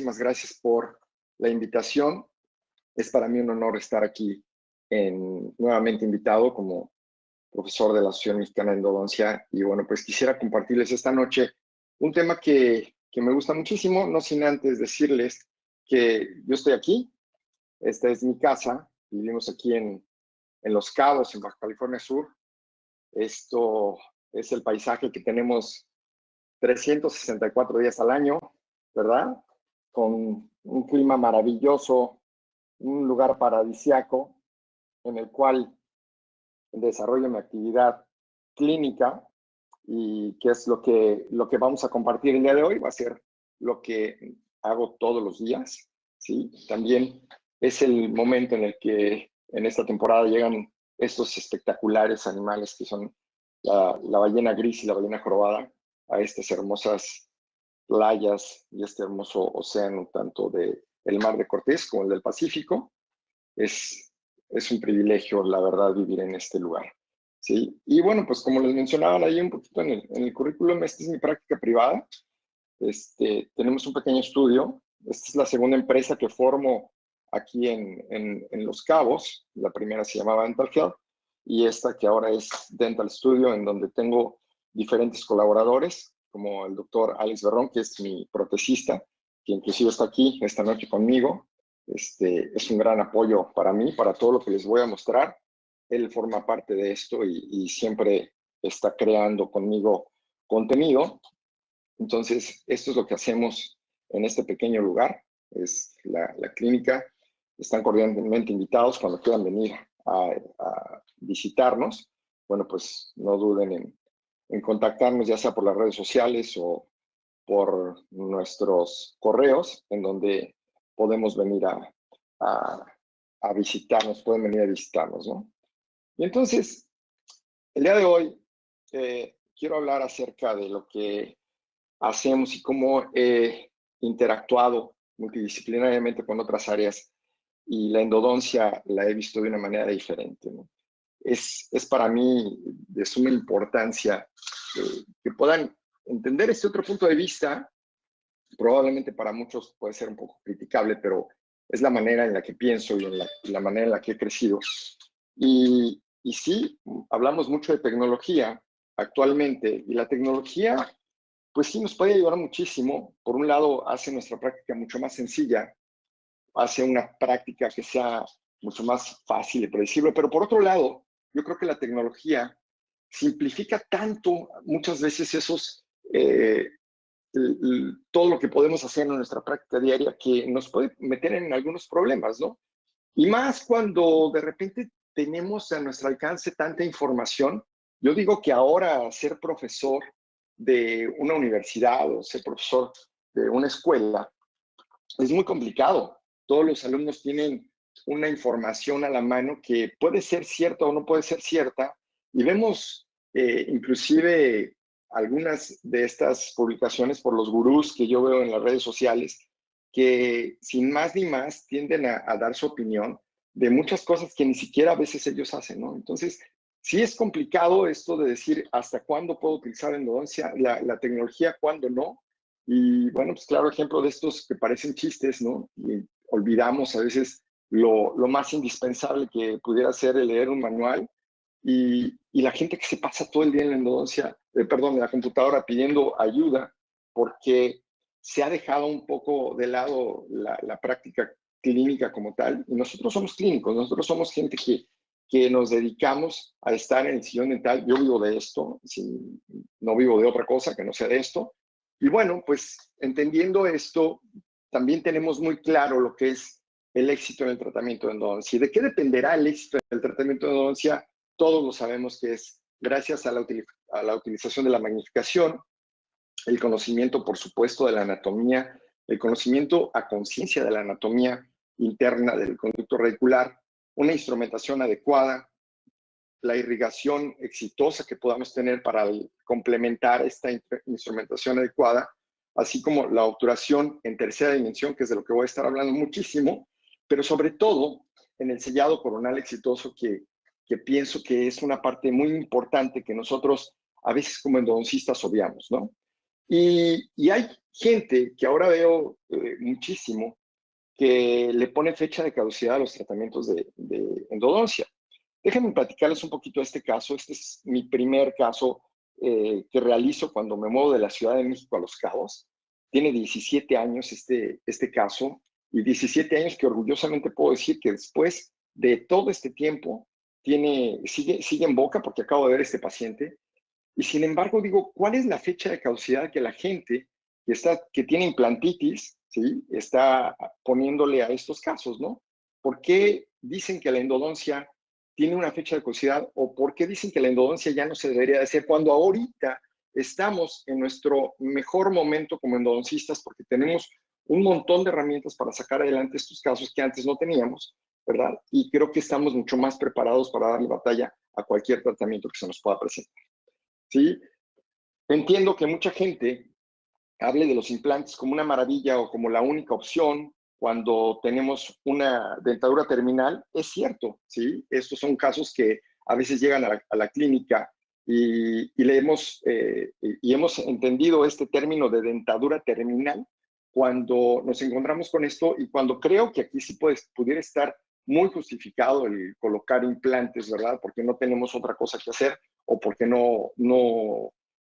muchísimas gracias por la invitación. Es para mí un honor estar aquí nuevamente invitado como profesor de la Asociación Mexicana de Endodoncia. Y bueno, pues quisiera compartirles esta noche un tema que me gusta muchísimo, no sin antes decirles que yo estoy aquí. Esta es mi casa. Vivimos aquí en Los Cabos, en Baja California Sur. Esto es el paisaje que tenemos 364 días al año, ¿verdad? Con un clima maravilloso, un lugar paradisiaco en el cual desarrollo mi actividad clínica y que es lo que vamos a compartir el día de hoy. Va a ser lo que hago todos los días, ¿sí? También es el momento en el que en esta temporada llegan estos espectaculares animales que son la ballena gris y la ballena jorobada a estas hermosas playas y este hermoso océano, tanto del Mar de Cortés como el del Pacífico. Es un privilegio, la verdad, vivir en este lugar, ¿sí? Y bueno, pues como les mencionaba ahí un poquito en el currículum, esta es mi práctica privada. Tenemos un pequeño estudio. Esta es la segunda empresa que formo aquí en Los Cabos. La primera se llamaba Dental Health y esta que ahora es Dental Studio, en donde tengo diferentes colaboradores, como el doctor Alex Berrón, que es mi protesista, que inclusive está aquí esta noche conmigo. Es un gran apoyo para mí, para todo lo que les voy a mostrar. Él forma parte de esto y siempre está creando conmigo contenido. Entonces, esto es lo que hacemos en este pequeño lugar. Es la clínica. Están cordialmente invitados cuando quieran venir a visitarnos. Bueno, pues no duden en contactarnos, ya sea por las redes sociales o por nuestros correos, en donde podemos venir a visitarnos, pueden venir a visitarnos, ¿no? Y entonces, el día de hoy quiero hablar acerca de lo que hacemos y cómo he interactuado multidisciplinariamente con otras áreas, y la endodoncia la he visto de una manera diferente, ¿no? Es para mí de suma importancia que puedan entender este otro punto de vista. Probablemente para muchos puede ser un poco criticable, pero es la manera en la que pienso y la manera en la que he crecido. Y sí, hablamos mucho de tecnología actualmente, y la tecnología, pues sí, nos puede ayudar muchísimo. Por un lado, hace nuestra práctica mucho más sencilla, hace una práctica que sea mucho más fácil y predecible, pero por otro lado, yo creo que la tecnología simplifica tanto muchas veces todo lo que podemos hacer en nuestra práctica diaria, que nos puede meter en algunos problemas, ¿no? Y más cuando de repente tenemos a nuestro alcance tanta información. Yo digo que ahora ser profesor de una universidad o ser profesor de una escuela es muy complicado. Todos los alumnos tienen una información a la mano que puede ser cierta o no puede ser cierta, y vemos inclusive algunas de estas publicaciones por los gurús que yo veo en las redes sociales, que sin más ni más tienden a dar su opinión de muchas cosas que ni siquiera a veces ellos hacen, ¿no? Entonces, sí es complicado esto de decir hasta cuándo puedo utilizar endodoncia, la tecnología, cuándo no. Y bueno, pues claro, ejemplo de estos que parecen chistes, ¿no? Y olvidamos a veces lo más indispensable que pudiera ser el leer un manual, y la gente que se pasa todo el día en la endodoncia, perdón, en la computadora pidiendo ayuda, porque se ha dejado un poco de lado la práctica clínica como tal. Y nosotros somos clínicos, nosotros somos gente que nos dedicamos a estar en el sillón dental. Yo vivo de esto, no vivo de otra cosa que no sea de esto. Y bueno, pues entendiendo esto, también tenemos muy claro lo que es el éxito en el tratamiento de endodoncia. ¿Y de qué dependerá el éxito en el tratamiento de endodoncia? Todos lo sabemos que es gracias a la utilización de la magnificación, el conocimiento, por supuesto, de la anatomía, el conocimiento a conciencia de la anatomía interna del conducto radicular, una instrumentación adecuada, la irrigación exitosa que podamos tener para complementar esta instrumentación adecuada, así como la obturación en tercera dimensión, que es de lo que voy a estar hablando muchísimo, pero sobre todo en el sellado coronal exitoso, que pienso que es una parte muy importante que nosotros a veces como endodoncistas obviamos, ¿no? Y hay gente que ahora veo muchísimo que le pone fecha de caducidad a los tratamientos de endodoncia. Déjenme platicarles un poquito de este caso. Este es mi primer caso que realizo cuando me muevo de la Ciudad de México a Los Cabos. Tiene 17 años este caso, y 17 años que orgullosamente puedo decir que después de todo este tiempo sigue en boca, porque acabo de ver este paciente. Y sin embargo, digo, ¿cuál es la fecha de caducidad que la gente que tiene implantitis, ¿sí?, está poniéndole a estos casos, ¿no? ¿Por qué dicen que la endodoncia tiene una fecha de caducidad, o por qué dicen que la endodoncia ya no se debería de hacer cuando ahorita estamos en nuestro mejor momento como endodoncistas, porque tenemos un montón de herramientas para sacar adelante estos casos que antes no teníamos, ¿verdad? Y creo que estamos mucho más preparados para darle batalla a cualquier tratamiento que se nos pueda presentar, ¿sí? Entiendo que mucha gente hable de los implantes como una maravilla o como la única opción cuando tenemos una dentadura terminal. Es cierto, ¿sí? Estos son casos que a veces llegan a la clínica y hemos entendido este término de dentadura terminal cuando nos encontramos con esto, y cuando creo que aquí sí pudiera estar muy justificado el colocar implantes, ¿verdad? Porque no tenemos otra cosa que hacer, o porque no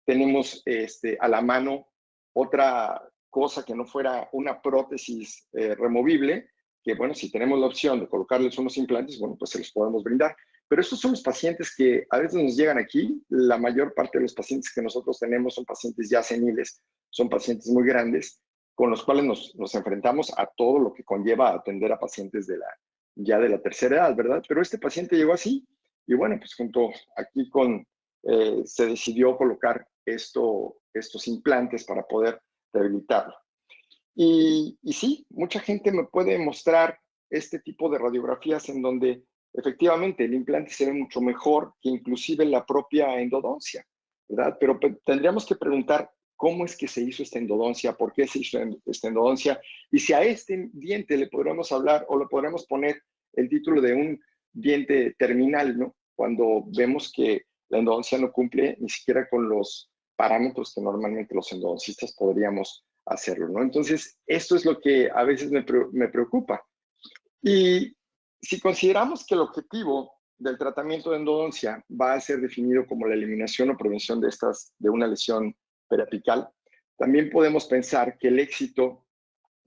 tenemos a la mano otra cosa que no fuera una prótesis removible, que bueno, si tenemos la opción de colocarles unos implantes, bueno, pues se los podemos brindar. Pero estos son los pacientes que a veces nos llegan aquí. La mayor parte de los pacientes que nosotros tenemos son pacientes ya seniles, son pacientes muy grandes, con los cuales nos enfrentamos a todo lo que conlleva atender a pacientes ya de la tercera edad, ¿verdad? Pero este paciente llegó así, y bueno, pues junto aquí se decidió colocar estos implantes para poder rehabilitarlo. Y sí, mucha gente me puede mostrar este tipo de radiografías en donde efectivamente el implante se ve mucho mejor que inclusive la propia endodoncia, ¿verdad? Pero tendríamos que preguntar cómo es que se hizo esta endodoncia, por qué se hizo esta endodoncia, y si a este diente le podremos hablar o le podremos poner el título de un diente terminal, ¿no? Cuando vemos que la endodoncia no cumple ni siquiera con los parámetros que normalmente los endodoncistas podríamos hacerlo, ¿no? Entonces, esto es lo que a veces me preocupa. Y si consideramos que el objetivo del tratamiento de endodoncia va a ser definido como la eliminación o prevención de una lesión periapical, también podemos pensar que el éxito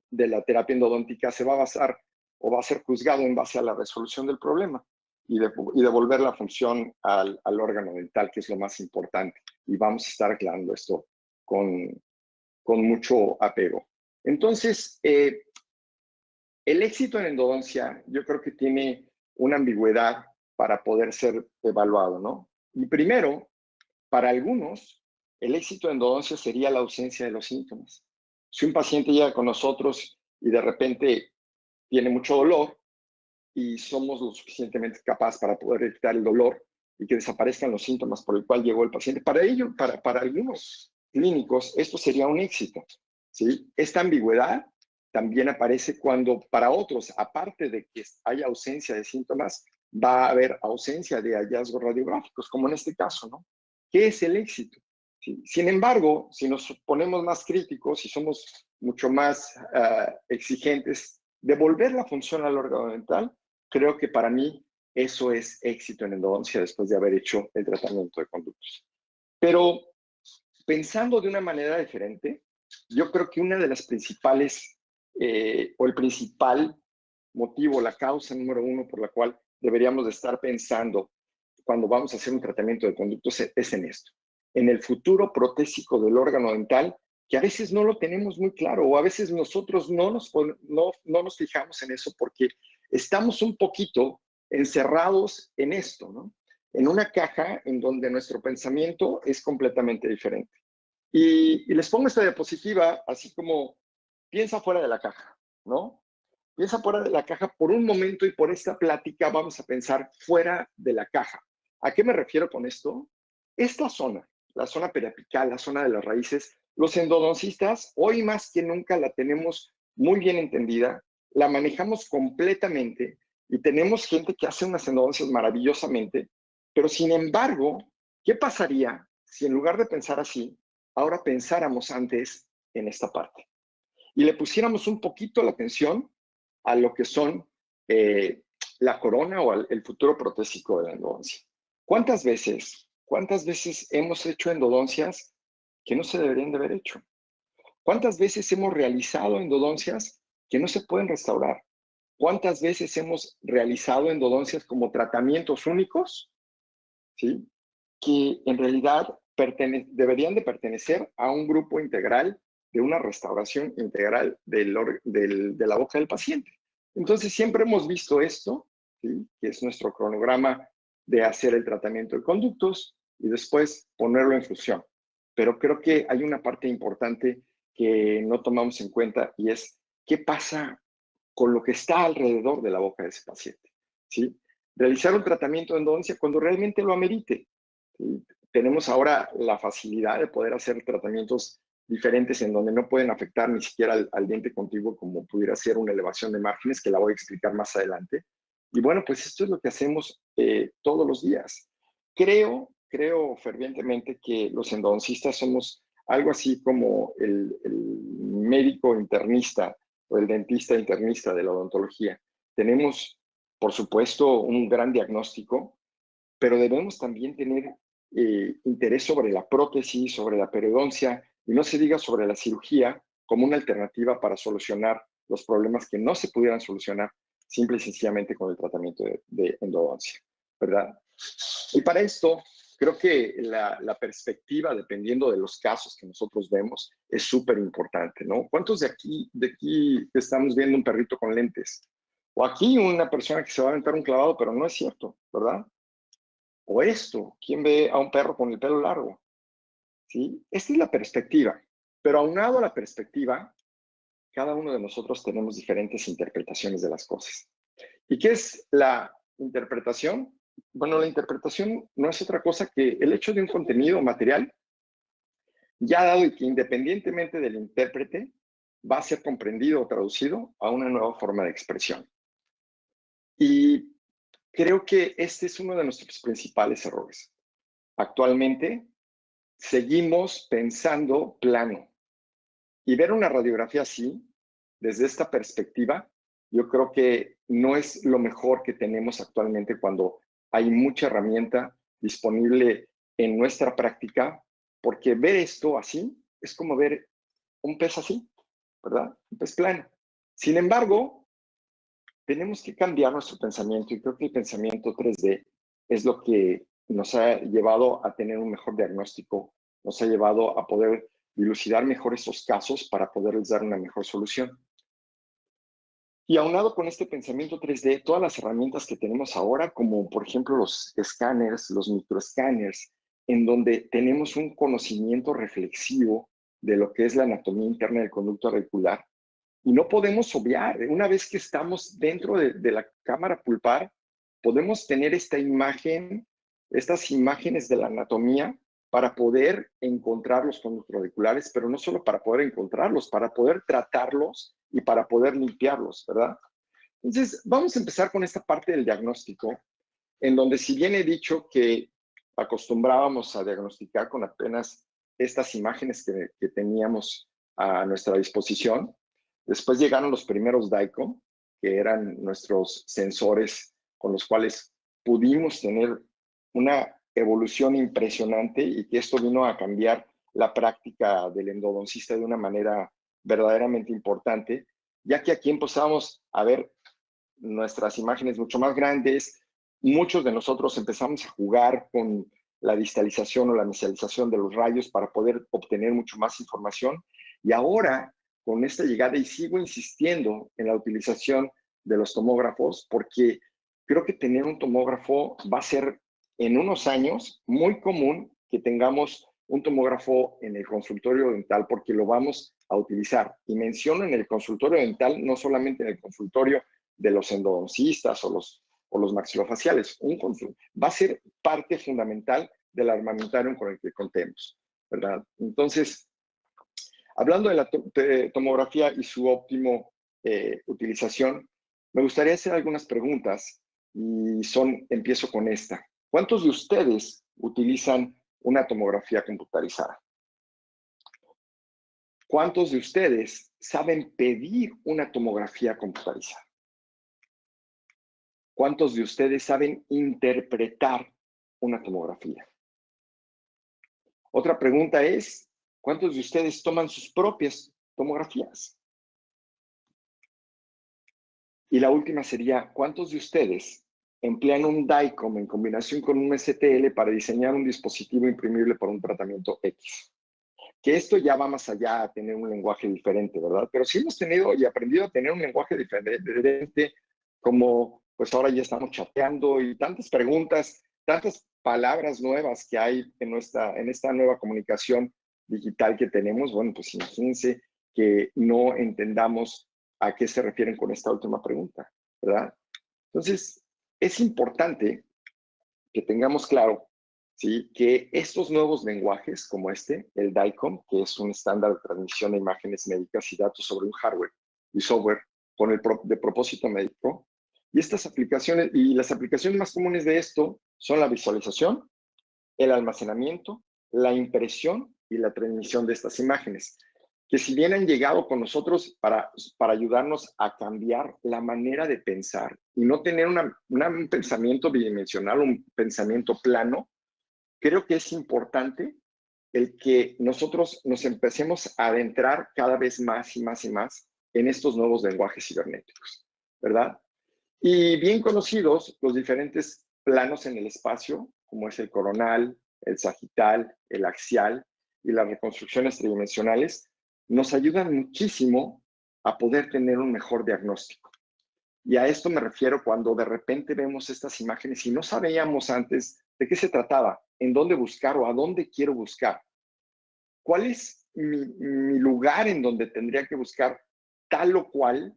de la terapia endodóntica se va a basar o va a ser juzgado en base a la resolución del problema y devolver la función al órgano dental, que es lo más importante. Y vamos a estar aclarando esto con mucho apego. Entonces, el éxito en endodoncia yo creo que tiene una ambigüedad para poder ser evaluado, ¿no? Y primero, para algunos, el éxito en endodoncia sería la ausencia de los síntomas. Si un paciente llega con nosotros y de repente tiene mucho dolor y somos lo suficientemente capaces para poder evitar el dolor y que desaparezcan los síntomas por el cual llegó el paciente, para algunos clínicos, esto sería un éxito, ¿sí? Esta ambigüedad también aparece cuando para otros, aparte de que haya ausencia de síntomas, va a haber ausencia de hallazgos radiográficos, como en este caso, ¿no? ¿Qué es el éxito? ¿Sí? Sin embargo, si nos ponemos más críticos y somos mucho más exigentes, devolver la función al órgano dental, creo que para mí eso es éxito en endodoncia después de haber hecho el tratamiento de conductos. Pero pensando de una manera diferente, yo creo que una de las principales o el principal motivo, la causa número uno por la cual deberíamos de estar pensando cuando vamos a hacer un tratamiento de conductos es en esto, en el futuro protésico del órgano dental, que a veces no lo tenemos muy claro, o a veces nosotros no nos fijamos en eso porque estamos un poquito encerrados en esto, ¿no? En una caja en donde nuestro pensamiento es completamente diferente. Y les pongo esta diapositiva así como piensa fuera de la caja, ¿no? Piensa fuera de la caja por un momento, y por esta plática vamos a pensar fuera de la caja. ¿A qué me refiero con esto? Esta zona, la zona periapical, la zona de las raíces, los endodoncistas hoy más que nunca la tenemos muy bien entendida, la manejamos completamente y tenemos gente que hace unas endodoncias maravillosamente, pero sin embargo, ¿qué pasaría si en lugar de pensar así, ahora pensáramos antes en esta parte y le pusiéramos un poquito la atención a lo que son la corona o el futuro protésico de la endodoncia. ¿Cuántas veces hemos hecho endodoncias que no se deberían de haber hecho? ¿Cuántas veces hemos realizado endodoncias que no se pueden restaurar? ¿Cuántas veces hemos realizado endodoncias como tratamientos únicos, ¿sí? Que en realidad deberían de pertenecer a un grupo integral de una restauración integral de la boca del paciente? Entonces, siempre hemos visto esto, ¿sí? Que es nuestro cronograma de hacer el tratamiento de conductos y después ponerlo en fusión. Pero creo que hay una parte importante que no tomamos en cuenta y es qué pasa con lo que está alrededor de la boca de ese paciente, ¿sí? Realizar un tratamiento de endodoncia cuando realmente lo amerite, ¿sí? Tenemos ahora la facilidad de poder hacer tratamientos diferentes en donde no pueden afectar ni siquiera al diente contiguo, como pudiera ser una elevación de márgenes, que la voy a explicar más adelante. Y bueno, pues esto es lo que hacemos todos los días. Creo fervientemente que los endodoncistas somos algo así como el médico internista o el dentista internista de la odontología. Tenemos, por supuesto, un gran diagnóstico, pero debemos también tener interés sobre la prótesis, sobre la periodoncia, y no se diga sobre la cirugía como una alternativa para solucionar los problemas que no se pudieran solucionar simple y sencillamente con el tratamiento de endodoncia, ¿verdad? Y para esto, creo que la perspectiva, dependiendo de los casos que nosotros vemos, es súper importante, ¿no? ¿Cuántos de aquí estamos viendo un perrito con lentes? O aquí una persona que se va a aventar un clavado, pero no es cierto, ¿verdad? O esto, ¿quién ve a un perro con el pelo largo? ¿Sí? Esta es la perspectiva. Pero aunado a la perspectiva, cada uno de nosotros tenemos diferentes interpretaciones de las cosas. ¿Y qué es la interpretación? Bueno, la interpretación no es otra cosa que el hecho de un contenido material ya dado y que independientemente del intérprete va a ser comprendido o traducido a una nueva forma de expresión. Y creo que este es uno de nuestros principales errores. Actualmente seguimos pensando plano y ver una radiografía así, desde esta perspectiva, yo creo que no es lo mejor que tenemos actualmente cuando hay mucha herramienta disponible en nuestra práctica, porque ver esto así es como ver un pez así, ¿verdad? Un pez plano. Sin embargo, tenemos que cambiar nuestro pensamiento y creo que el pensamiento 3D es lo que nos ha llevado a tener un mejor diagnóstico, nos ha llevado a poder dilucidar mejor esos casos para poderles dar una mejor solución. Y aunado con este pensamiento 3D, todas las herramientas que tenemos ahora, como por ejemplo los escáneres, los microescáneres, en donde tenemos un conocimiento reflexivo de lo que es la anatomía interna del conducto auricular, y no podemos obviar, una vez que estamos dentro de la cámara pulpar, podemos tener esta imagen, estas imágenes de la anatomía para poder encontrar los conductos auriculares, pero no solo para poder encontrarlos, para poder tratarlos y para poder limpiarlos, ¿verdad? Entonces, vamos a empezar con esta parte del diagnóstico, en donde si bien he dicho que acostumbrábamos a diagnosticar con apenas estas imágenes que teníamos a nuestra disposición, después llegaron los primeros DICOM, que eran nuestros sensores con los cuales pudimos tener una evolución impresionante y que esto vino a cambiar la práctica del endodoncista de una manera verdaderamente importante, ya que aquí empezamos a ver nuestras imágenes mucho más grandes. Muchos de nosotros empezamos a jugar con la distalización o la mesialización de los rayos para poder obtener mucho más información. Y ahora, con esta llegada, y sigo insistiendo en la utilización de los tomógrafos, porque creo que tener un tomógrafo va a ser en unos años muy común que tengamos un tomógrafo en el consultorio dental, porque lo vamos a utilizar. Y menciono en el consultorio dental, no solamente en el consultorio de los endodoncistas o los maxilofaciales. Va a ser parte fundamental del armamentario con el que contemos, ¿verdad? Entonces, hablando de la tomografía y su óptimo utilización, me gustaría hacer algunas preguntas y empiezo con esta. ¿Cuántos de ustedes utilizan una tomografía computarizada? ¿cuántos de ustedes saben pedir una tomografía computarizada? ¿Cuántos de ustedes saben interpretar una tomografía? Otra pregunta es, ¿cuántos de ustedes toman sus propias tomografías? Y la última sería, ¿cuántos de ustedes emplean un DICOM en combinación con un STL para diseñar un dispositivo imprimible para un tratamiento X? Que esto ya va más allá a tener un lenguaje diferente, ¿verdad? Pero sí hemos tenido y aprendido a tener un lenguaje diferente, como pues ahora ya estamos chateando y tantas preguntas, tantas palabras nuevas que hay en esta nueva comunicación digital que tenemos. Bueno, pues imagínense que no entendamos a qué se refieren con esta última pregunta, ¿verdad? Entonces, es importante que tengamos claro, ¿sí?, que estos nuevos lenguajes como el DICOM, que es un estándar de transmisión de imágenes médicas y datos sobre un hardware y software con de propósito médico, y estas aplicaciones, y las aplicaciones más comunes de esto son la visualización, el almacenamiento, la impresión y la transmisión de estas imágenes, que si bien han llegado con nosotros para ayudarnos a cambiar la manera de pensar y no tener un pensamiento bidimensional, un pensamiento plano, creo que es importante el que nosotros nos empecemos a adentrar cada vez más y más y más en estos nuevos lenguajes cibernéticos, ¿verdad? Y bien conocidos los diferentes planos en el espacio, como es el coronal, el sagital, el axial y las reconstrucciones tridimensionales, nos ayudan muchísimo a poder tener un mejor diagnóstico. Y a esto me refiero cuando de repente vemos estas imágenes y no sabíamos antes de qué se trataba, en dónde buscar o a dónde quiero buscar. ¿Cuál es mi lugar en donde tendría que buscar tal o cual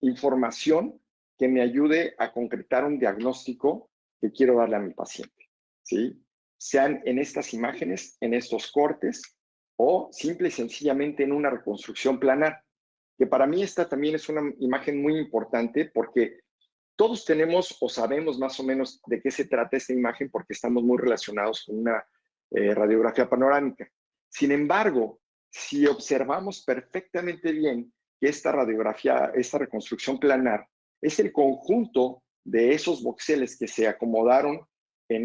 información que me ayude a concretar un diagnóstico que quiero darle a mi paciente, ¿sí? Sean en estas imágenes, en estos cortes, o simple y sencillamente en una reconstrucción planar, que para mí esta también es una imagen muy importante porque todos tenemos o sabemos más o menos de qué se trata esta imagen porque estamos muy relacionados con una radiografía panorámica. Sin embargo, si observamos perfectamente bien que esta radiografía, esta reconstrucción planar, es el conjunto de esos voxeles que se acomodaron en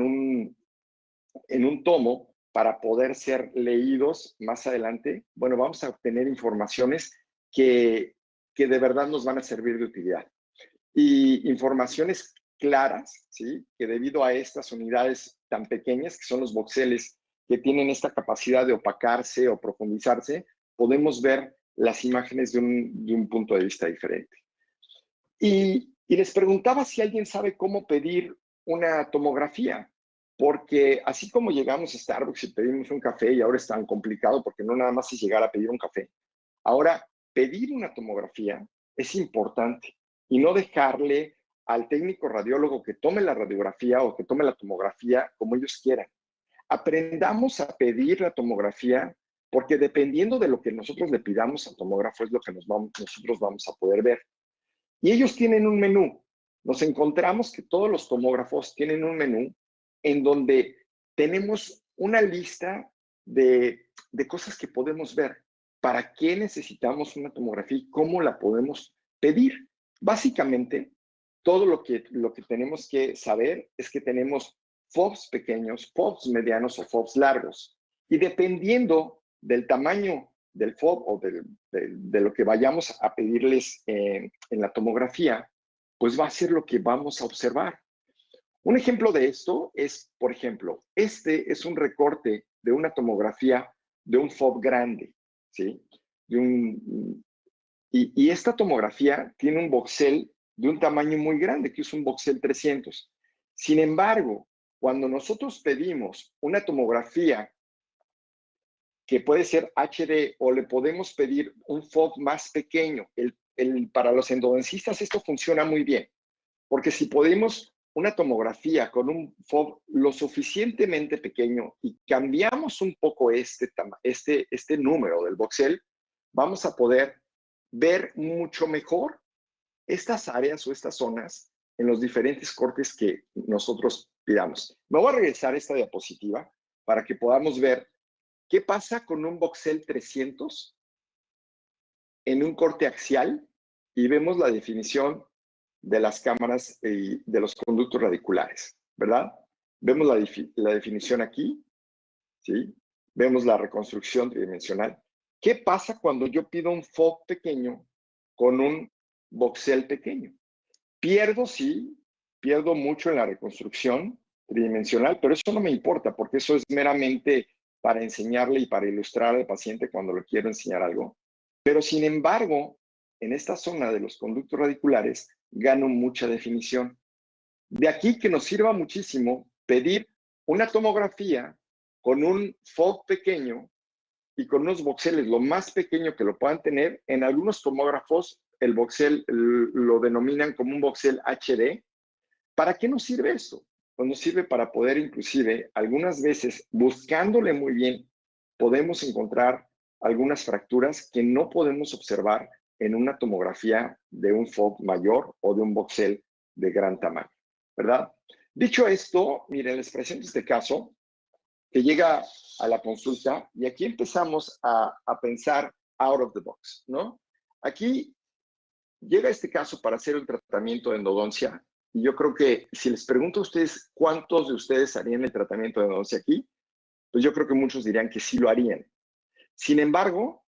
un tomo para poder ser leídos más adelante, bueno, vamos a obtener informaciones que de verdad nos van a servir de utilidad. Y informaciones claras, ¿sí?, que debido a estas unidades tan pequeñas, que son los voxeles, que tienen esta capacidad de opacarse o profundizarse, podemos ver las imágenes de un punto de vista diferente. Y les preguntaba si alguien sabe cómo pedir una tomografía, porque así como llegamos a Starbucks y pedimos un café y ahora es tan complicado porque no nada más es llegar a pedir un café, ahora pedir una tomografía es importante y no dejarle al técnico radiólogo que tome la radiografía o que tome la tomografía como ellos quieran. Aprendamos a pedir la tomografía porque dependiendo de lo que nosotros le pidamos al tomógrafo es lo que nosotros vamos a poder ver. Y ellos tienen un menú. Nos encontramos que todos los tomógrafos tienen un menú en donde tenemos una lista de cosas que podemos ver. ¿Para qué necesitamos una tomografía y cómo la podemos pedir? Básicamente, todo lo que tenemos que saber es que tenemos FOBs pequeños, FOBs medianos o FOBs largos. Y dependiendo del tamaño del FOB o de lo que vayamos a pedirles en la tomografía, pues va a ser lo que vamos a observar. Un ejemplo de esto es, por ejemplo, este es un recorte de una tomografía de un FOB grande, ¿sí? Y esta tomografía tiene un voxel de un tamaño muy grande, que es un voxel 300. Sin embargo, cuando nosotros pedimos una tomografía que puede ser HD o le podemos pedir un FOB más pequeño, para los endodoncistas esto funciona muy bien, porque si podemos una tomografía con un FOB lo suficientemente pequeño y cambiamos un poco este número del voxel, vamos a poder ver mucho mejor estas áreas o estas zonas en los diferentes cortes que nosotros pidamos. Me voy a regresar a esta diapositiva para que podamos ver ¿Qué pasa con un Voxel 300 en un corte axial? Y vemos la definición de las cámaras y de los conductos radiculares, ¿verdad? Vemos la definición aquí, ¿sí? Vemos la reconstrucción tridimensional. ¿Qué pasa cuando yo pido un FOV pequeño con un voxel pequeño? Pierdo, sí, pierdo mucho en la reconstrucción tridimensional, pero eso no me importa porque eso es meramente para enseñarle y para ilustrar al paciente cuando le quiero enseñar algo. Pero sin embargo, en esta zona de los conductos radiculares gano mucha definición. De aquí que nos sirva muchísimo pedir una tomografía con un FOV pequeño y con unos voxeles lo más pequeño que lo puedan tener. En algunos tomógrafos el voxel lo denominan como un voxel HD. ¿Para qué nos sirve esto? Pues nos sirve para poder inclusive algunas veces, buscándole muy bien, podemos encontrar algunas fracturas que no podemos observar en una tomografía de un FOV mayor o de un voxel de gran tamaño, ¿verdad? Dicho esto, miren, les presento este caso que llega a la consulta y aquí empezamos a pensar out of the box, ¿no? Aquí llega este caso para hacer el tratamiento de endodoncia y yo creo que si les pregunto a ustedes cuántos de ustedes harían el tratamiento de endodoncia aquí, pues yo creo que muchos dirían que sí lo harían. Sin embargo,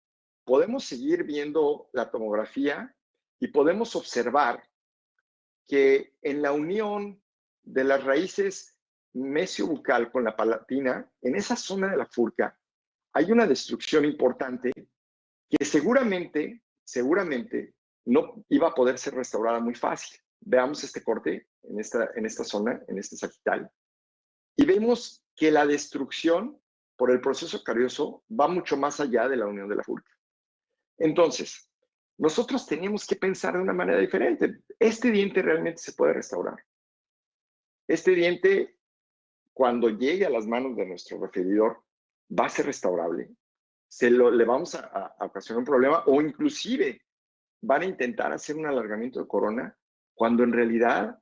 podemos seguir viendo la tomografía y podemos observar que en la unión de las raíces mesiobucal con la palatina, en esa zona de la furca, hay una destrucción importante que seguramente no iba a poder ser restaurada muy fácil. Veamos este corte en esta zona, en este sagital, y vemos que la destrucción por el proceso carioso va mucho más allá de la unión de la furca. Entonces, nosotros teníamos que pensar de una manera diferente. Este diente realmente se puede restaurar. Este diente, cuando llegue a las manos de nuestro referidor, va a ser restaurable. Le vamos a ocasionar un problema o inclusive van a intentar hacer un alargamiento de corona cuando en realidad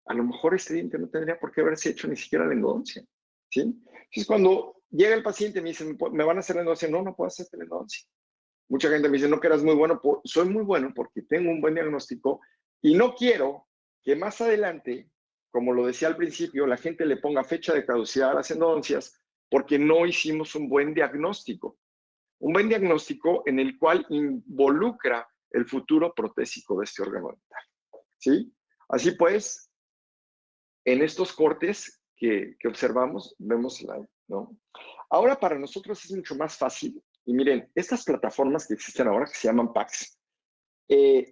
a lo mejor este diente no tendría por qué haberse hecho ni siquiera la endodoncia, ¿sí? Entonces, cuando llega el paciente y me dice, ¿me van a hacer la endodoncia? No, no puedo hacerte la endodoncia. Mucha gente me dice, no, que eras muy bueno. Soy muy bueno porque tengo un buen diagnóstico y no quiero que más adelante, como lo decía al principio, la gente le ponga fecha de caducidad a las endodoncias porque no hicimos un buen diagnóstico. Un buen diagnóstico en el cual involucra el futuro protésico de este órgano dental, ¿sí? Así pues, en estos cortes que observamos, vemos ¿no? Ahora para nosotros es mucho más fácil. Y miren, estas plataformas que existen ahora, que se llaman PACS,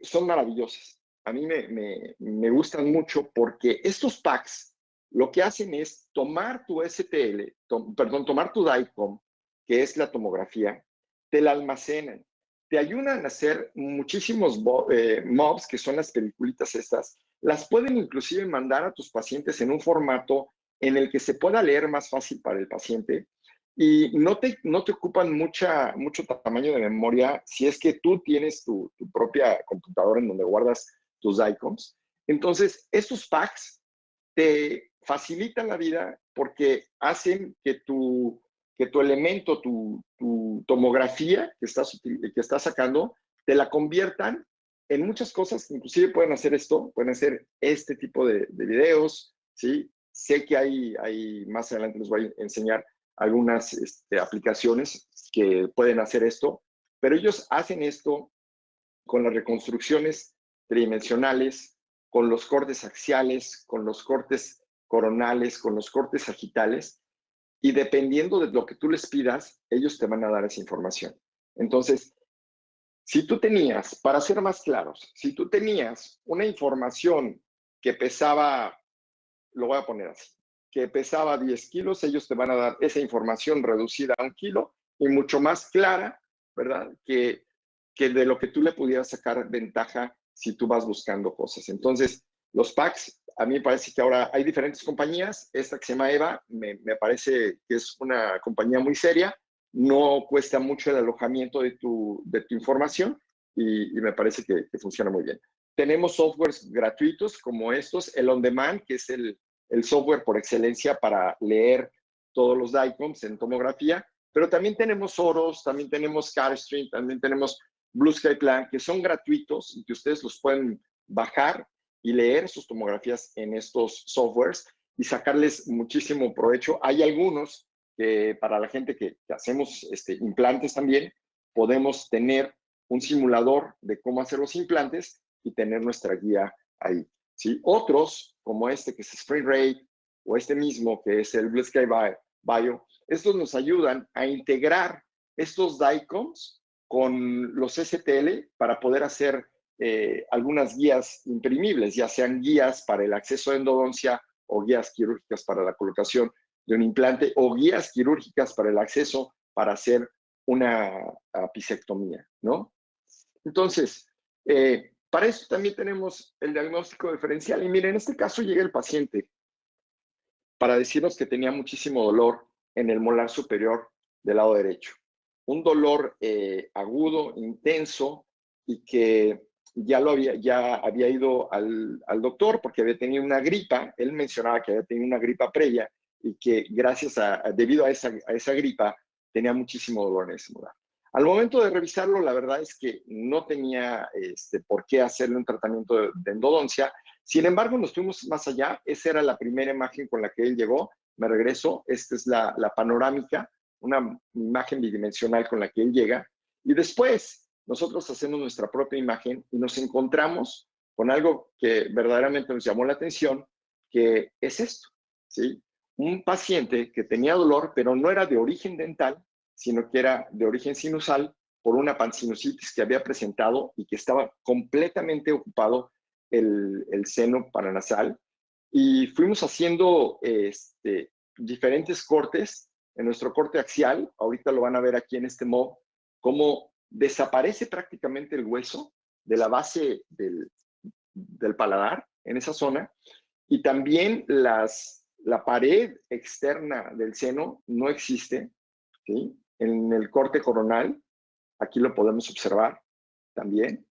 son maravillosas. A mí me gustan mucho porque estos PACS lo que hacen es tomar tu STL, tomar tu DICOM, que es la tomografía, te la almacenan, te ayudan a hacer muchísimos MOBs, que son las peliculitas estas, las pueden inclusive mandar a tus pacientes en un formato en el que se pueda leer más fácil para el paciente y no te ocupan mucho tamaño de memoria si es que tú tienes tu propia computadora en donde guardas tus DICOMs. Entonces, estos packs te facilitan la vida porque hacen que tu elemento, tu tomografía que estás sacando, te la conviertan en muchas cosas. Inclusive pueden hacer esto, pueden hacer este tipo de videos, ¿sí? Sé que hay más adelante les voy a enseñar algunas aplicaciones que pueden hacer esto, pero ellos hacen esto con las reconstrucciones tridimensionales, con los cortes axiales, con los cortes coronales, con los cortes sagitales, y dependiendo de lo que tú les pidas, ellos te van a dar esa información. Entonces, si tú tenías, para ser más claros, si tú tenías una información que pesaba, lo voy a poner así, que pesaba 10 kilos, ellos te van a dar esa información reducida a 1 kilo y mucho más clara, ¿verdad? Que de lo que tú le pudieras sacar ventaja si tú vas buscando cosas. Entonces, los packs, a mí me parece que ahora hay diferentes compañías. Esta que se llama Eva, me parece que es una compañía muy seria, no cuesta mucho el alojamiento de tu información y me parece que funciona muy bien. Tenemos softwares gratuitos como estos, el On Demand, que es el software por excelencia para leer todos los DICOMs en tomografía, Pero también tenemos Oros, también tenemos Carestream, también tenemos Blue Sky Plan, que son gratuitos y que ustedes los pueden bajar y leer sus tomografías en estos softwares y sacarles muchísimo provecho. Hay algunos que para la gente que hacemos implantes también, podemos tener un simulador de cómo hacer los implantes y tener nuestra guía ahí, ¿sí? Otros, como este que es Spring Rate, o este mismo que es el Blue Sky Bio, estos nos ayudan a integrar estos DICOMs con los STL para poder hacer algunas guías imprimibles, ya sean guías para el acceso a endodoncia o guías quirúrgicas para la colocación de un implante o guías quirúrgicas para el acceso para hacer una apicectomía, ¿no? Entonces, para eso también tenemos el diagnóstico diferencial. Y miren, en este caso llega el paciente para decirnos que tenía muchísimo dolor en el molar superior del lado derecho. Un dolor agudo, intenso, y que ya había ido al doctor porque había tenido una gripa. Él mencionaba que había tenido una gripa previa y que debido a esa gripa tenía muchísimo dolor en ese molar. Al momento de revisarlo, la verdad es que no tenía por qué hacerle un tratamiento de endodoncia. Sin embargo, nos fuimos más allá. Esa era la primera imagen con la que él llegó. Me regreso. Esta es la panorámica, una imagen bidimensional con la que él llega. Y después nosotros hacemos nuestra propia imagen y nos encontramos con algo que verdaderamente nos llamó la atención, que es esto, ¿sí? Un paciente que tenía dolor, pero no era de origen dental, sino que era de origen sinusal por una pansinusitis que había presentado y que estaba completamente ocupado el seno paranasal. Y fuimos haciendo diferentes cortes en nuestro corte axial. Ahorita lo van a ver aquí en este modo, cómo desaparece prácticamente el hueso de la base del paladar en esa zona. Y también la pared externa del seno no existe, ¿sí? En el corte coronal, aquí lo podemos observar también,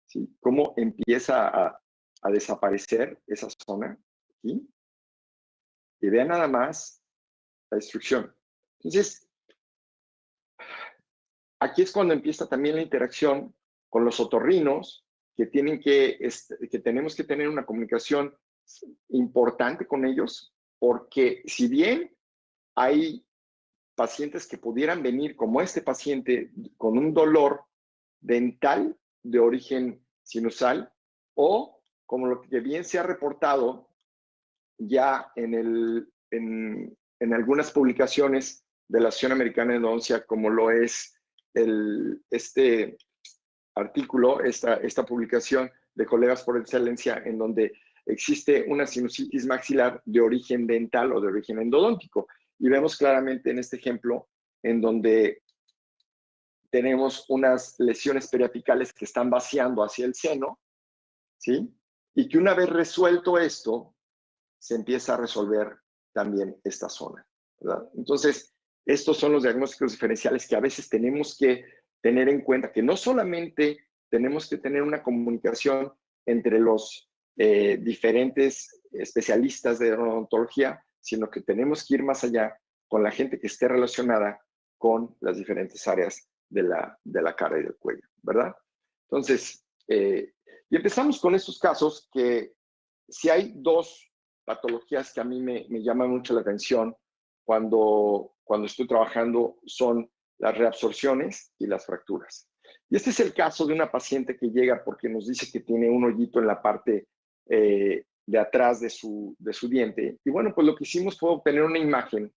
¿sí? Cómo empieza a desaparecer esa zona, ¿sí? Y vean nada más la destrucción. Entonces, aquí es cuando empieza también la interacción con los otorrinos, que tenemos que tener una comunicación importante con ellos, porque si bien hay pacientes que pudieran venir como este paciente con un dolor dental de origen sinusal, o como lo que bien se ha reportado ya en algunas publicaciones de la Asociación Americana de Endodoncia, como lo es este artículo, esta publicación de Colegas por Excelencia, en donde existe una sinusitis maxilar de origen dental o de origen endodóntico. Y vemos claramente en este ejemplo en donde tenemos unas lesiones periapicales que están vaciando hacia el seno, ¿sí? Y que una vez resuelto esto, se empieza a resolver también esta zona, ¿verdad? Entonces, estos son los diagnósticos diferenciales que a veces tenemos que tener en cuenta, que no solamente tenemos que tener una comunicación entre los diferentes especialistas de odontología, sino que tenemos que ir más allá con la gente que esté relacionada con las diferentes áreas de la cara y del cuello, ¿verdad? Entonces, y empezamos con estos casos que si hay dos patologías que a mí me llaman mucho la atención cuando estoy trabajando, son las reabsorciones y las fracturas. Y este es el caso de una paciente que llega porque nos dice que tiene un hoyito en la parte de atrás de su diente. Y bueno, pues lo que hicimos fue obtener una imagen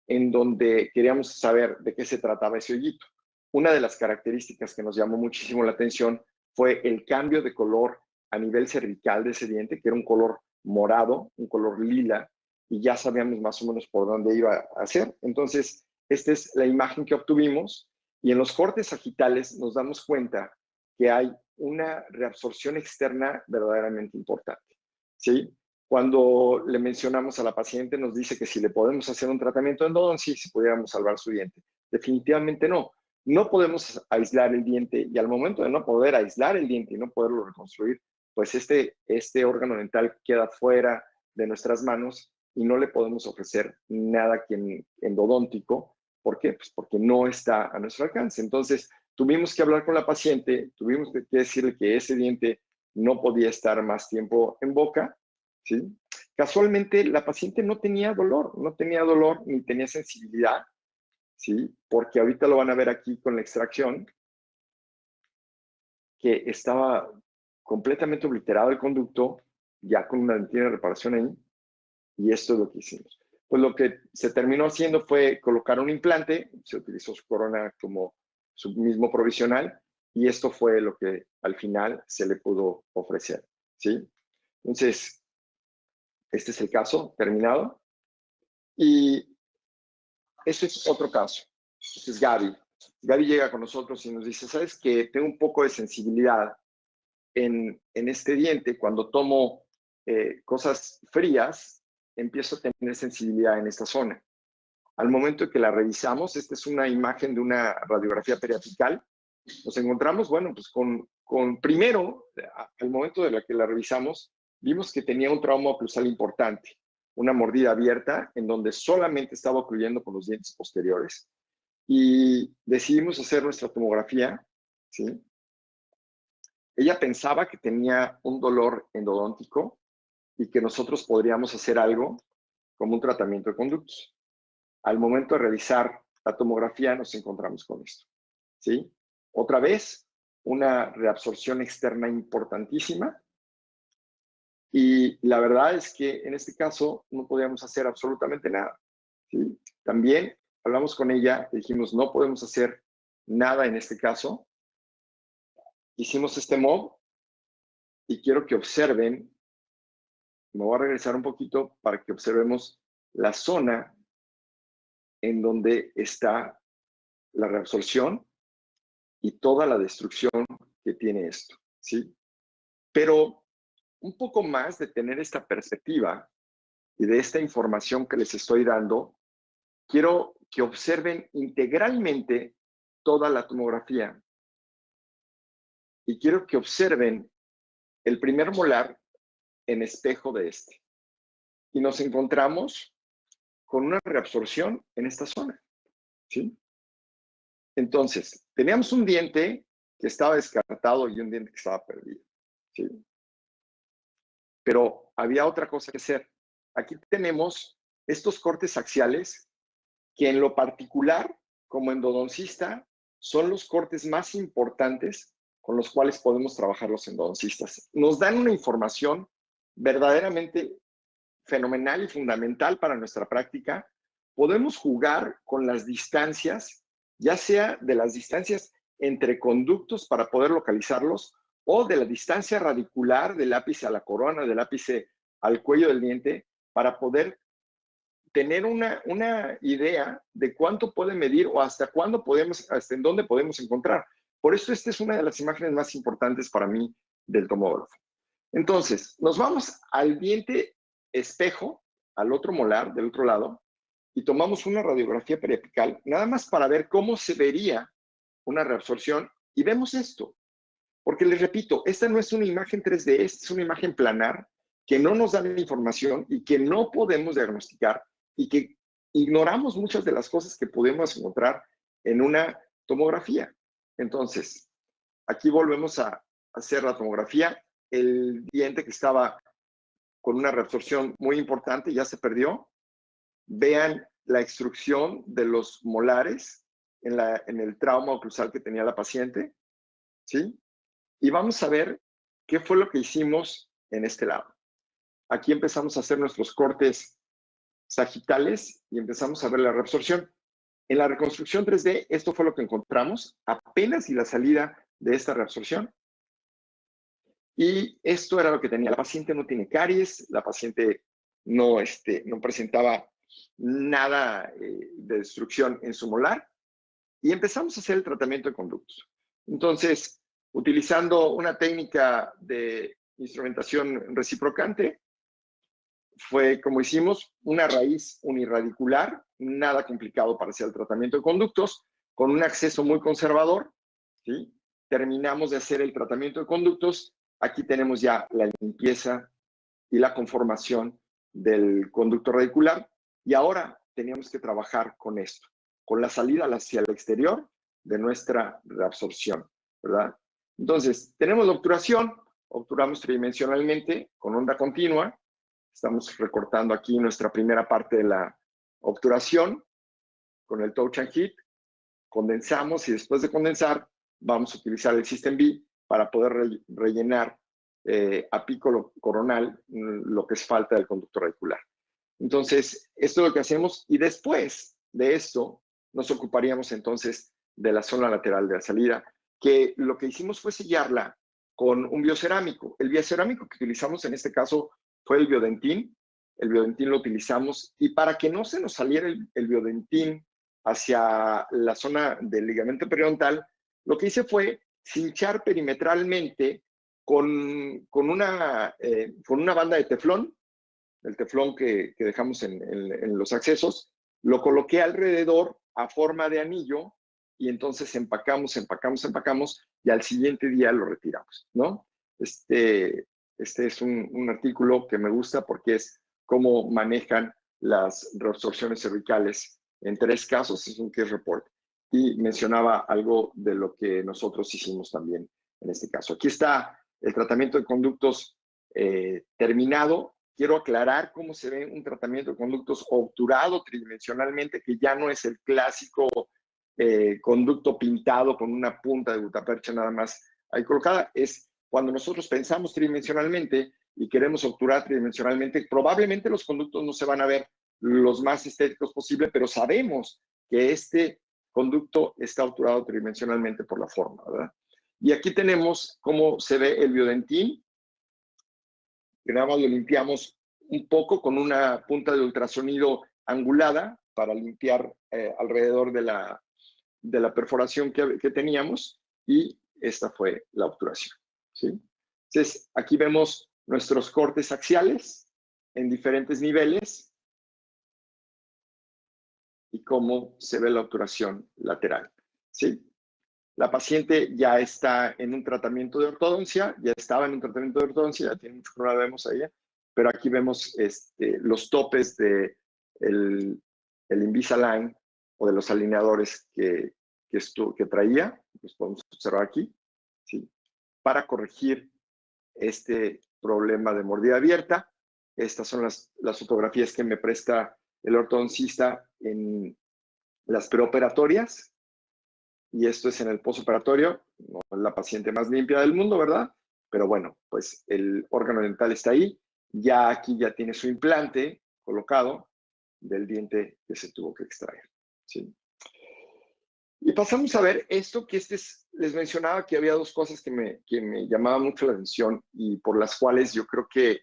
en donde queríamos saber de qué se trataba ese hoyito. Una de las características que nos llamó muchísimo la atención fue el cambio de color a nivel cervical de ese diente, que era un color morado, un color lila, y ya sabíamos más o menos por dónde iba a ser. Entonces, esta es la imagen que obtuvimos, y en los cortes sagitales nos damos cuenta que hay una reabsorción externa verdaderamente importante, ¿sí? Cuando le mencionamos a la paciente, nos dice que si le podemos hacer un tratamiento de endodoncia, si pudiéramos salvar su diente. Definitivamente no. No podemos aislar el diente, y al momento de no poder aislar el diente y no poderlo reconstruir, pues este órgano dental queda fuera de nuestras manos y no le podemos ofrecer nada endodóntico ¿Por qué? Pues porque no está a nuestro alcance. Entonces, tuvimos que hablar con la paciente, tuvimos que decirle que ese diente no podía estar más tiempo en boca, ¿sí? Casualmente, la paciente no tenía dolor ni tenía sensibilidad, ¿sí? Porque ahorita lo van a ver aquí con la extracción, que estaba completamente obliterado el conducto, ya con una dentina de reparación ahí, y esto es lo que hicimos. Pues lo que se terminó haciendo fue colocar un implante, se utilizó su corona como su mismo provisional, y esto fue lo que al final se le pudo ofrecer, ¿sí? Entonces, este es el caso terminado, y este es otro caso. Este es Gaby. Gaby llega con nosotros y nos dice, ¿sabes qué? Tengo un poco de sensibilidad en este diente. Cuando tomo cosas frías, empiezo a tener sensibilidad en esta zona. Al momento que la revisamos, esta es una imagen de una radiografía periapical, nos encontramos, bueno, pues primero, al momento de la que la revisamos, vimos que tenía un trauma oclusal importante, una mordida abierta en donde solamente estaba ocluyendo con los dientes posteriores. Y decidimos hacer nuestra tomografía, ¿sí? Ella pensaba que tenía un dolor endodóntico y que nosotros podríamos hacer algo como un tratamiento de conductos. Al momento de realizar la tomografía nos encontramos con esto, ¿sí? Otra vez, una reabsorción externa importantísima, y la verdad es que en este caso no podíamos hacer absolutamente nada, ¿sí? También hablamos con ella y dijimos, no podemos hacer nada en este caso. Hicimos este MOB y quiero que observen, me voy a regresar un poquito para que observemos la zona en donde está la reabsorción y toda la destrucción que tiene esto, ¿sí? Pero un poco más de tener esta perspectiva y de esta información que les estoy dando, quiero que observen integralmente toda la tomografía y quiero que observen el primer molar en espejo de este. Y nos encontramos con una reabsorción en esta zona, ¿sí? Entonces, teníamos un diente que estaba descartado y un diente que estaba perdido, ¿sí? Pero había otra cosa que hacer. Aquí tenemos estos cortes axiales que en lo particular, como endodoncista, son los cortes más importantes con los cuales podemos trabajar los endodoncistas. Nos dan una información verdaderamente fenomenal y fundamental para nuestra práctica. Podemos jugar con las distancias, ya sea de las distancias entre conductos para poder localizarlos, o de la distancia radicular del ápice a la corona, del ápice al cuello del diente, para poder tener una idea de cuánto puede medir o hasta cuándo podemos, hasta en dónde podemos encontrar. Por eso esta es una de las imágenes más importantes para mí del tomógrafo. Entonces, nos vamos al diente espejo, al otro molar, del otro lado, y tomamos una radiografía periapical, nada más para ver cómo se vería una reabsorción, y vemos esto. Porque les repito, esta no es una imagen 3D, esta es una imagen planar que no nos da la información y que no podemos diagnosticar y que ignoramos muchas de las cosas que podemos encontrar en una tomografía. Entonces, aquí volvemos a hacer la tomografía. El diente que estaba con una reabsorción muy importante ya se perdió. Vean la extrusión de los molares en el trauma oclusal que tenía la paciente, ¿sí? Y vamos a ver qué fue lo que hicimos en este lado. Aquí empezamos a hacer nuestros cortes sagitales y empezamos a ver la reabsorción. En la reconstrucción 3D, esto fue lo que encontramos, apenas y la salida de esta reabsorción. Y esto era lo que tenía. La paciente no tiene caries, la paciente no presentaba nada de destrucción en su molar, y empezamos a hacer el tratamiento de conductos. Entonces, utilizando una técnica de instrumentación reciprocante, fue como hicimos una raíz uniradicular, nada complicado para hacer el tratamiento de conductos, con un acceso muy conservador, ¿sí? Terminamos de hacer el tratamiento de conductos, aquí tenemos ya la limpieza y la conformación del conducto radicular, y ahora teníamos que trabajar con esto. con la salida hacia el exterior de nuestra reabsorción, ¿verdad? Entonces, tenemos la obturación, obturamos tridimensionalmente con onda continua. Estamos recortando aquí nuestra primera parte de la obturación con el touch and heat. Condensamos y después de condensar vamos a utilizar el System B para poder rellenar a pico coronal lo que es falta del conducto radicular. Entonces, esto es lo que hacemos y después de esto nos ocuparíamos entonces de la zona lateral de la salida, que lo que hicimos fue sellarla con un biocerámico. El biocerámico que utilizamos en este caso fue el biodentín. El biodentín lo utilizamos y para que no se nos saliera el biodentín hacia la zona del ligamento periodontal, lo que hice fue cinchar perimetralmente con una banda de teflón, el teflón que dejamos en los accesos, lo coloqué alrededor a forma de anillo y entonces empacamos y al siguiente día lo retiramos, ¿no? Este es un artículo que me gusta porque es cómo manejan las reabsorciones cervicales en 3 casos, es un case report. Y mencionaba algo de lo que nosotros hicimos también en este caso. Aquí está el tratamiento de conductos terminado. Quiero aclarar cómo se ve un tratamiento de conductos obturado tridimensionalmente, que ya no es el clásico conducto pintado con una punta de gutapercha nada más ahí colocada. Es cuando nosotros pensamos tridimensionalmente y queremos obturar tridimensionalmente, probablemente los conductos no se van a ver los más estéticos posible, pero sabemos que este conducto está obturado tridimensionalmente por la forma, ¿verdad? Y aquí tenemos cómo se ve el biodentín, que nada más lo limpiamos un poco con una punta de ultrasonido angulada para limpiar alrededor de la perforación que teníamos, y esta fue la obturación, ¿sí? Entonces, aquí vemos nuestros cortes axiales en diferentes niveles y cómo se ve la obturación lateral, ¿sí? La paciente ya está en un tratamiento de ortodoncia, ya estaba en un tratamiento de ortodoncia, ya tiene mucho que no la vemos ahí, pero aquí vemos los topes de el Invisalign o de los alineadores que traía, los podemos observar aquí, ¿sí? Para corregir este problema de mordida abierta. Estas son las fotografías que me presta el ortodoncista en las preoperatorias. Y esto es en el postoperatorio, no es la paciente más limpia del mundo, ¿verdad? Pero bueno, pues el órgano dental está ahí, ya aquí ya tiene su implante colocado del diente que se tuvo que extraer, ¿sí? Y pasamos a ver esto, que les mencionaba que había 2 cosas que me llamaban mucho la atención y por las cuales yo creo que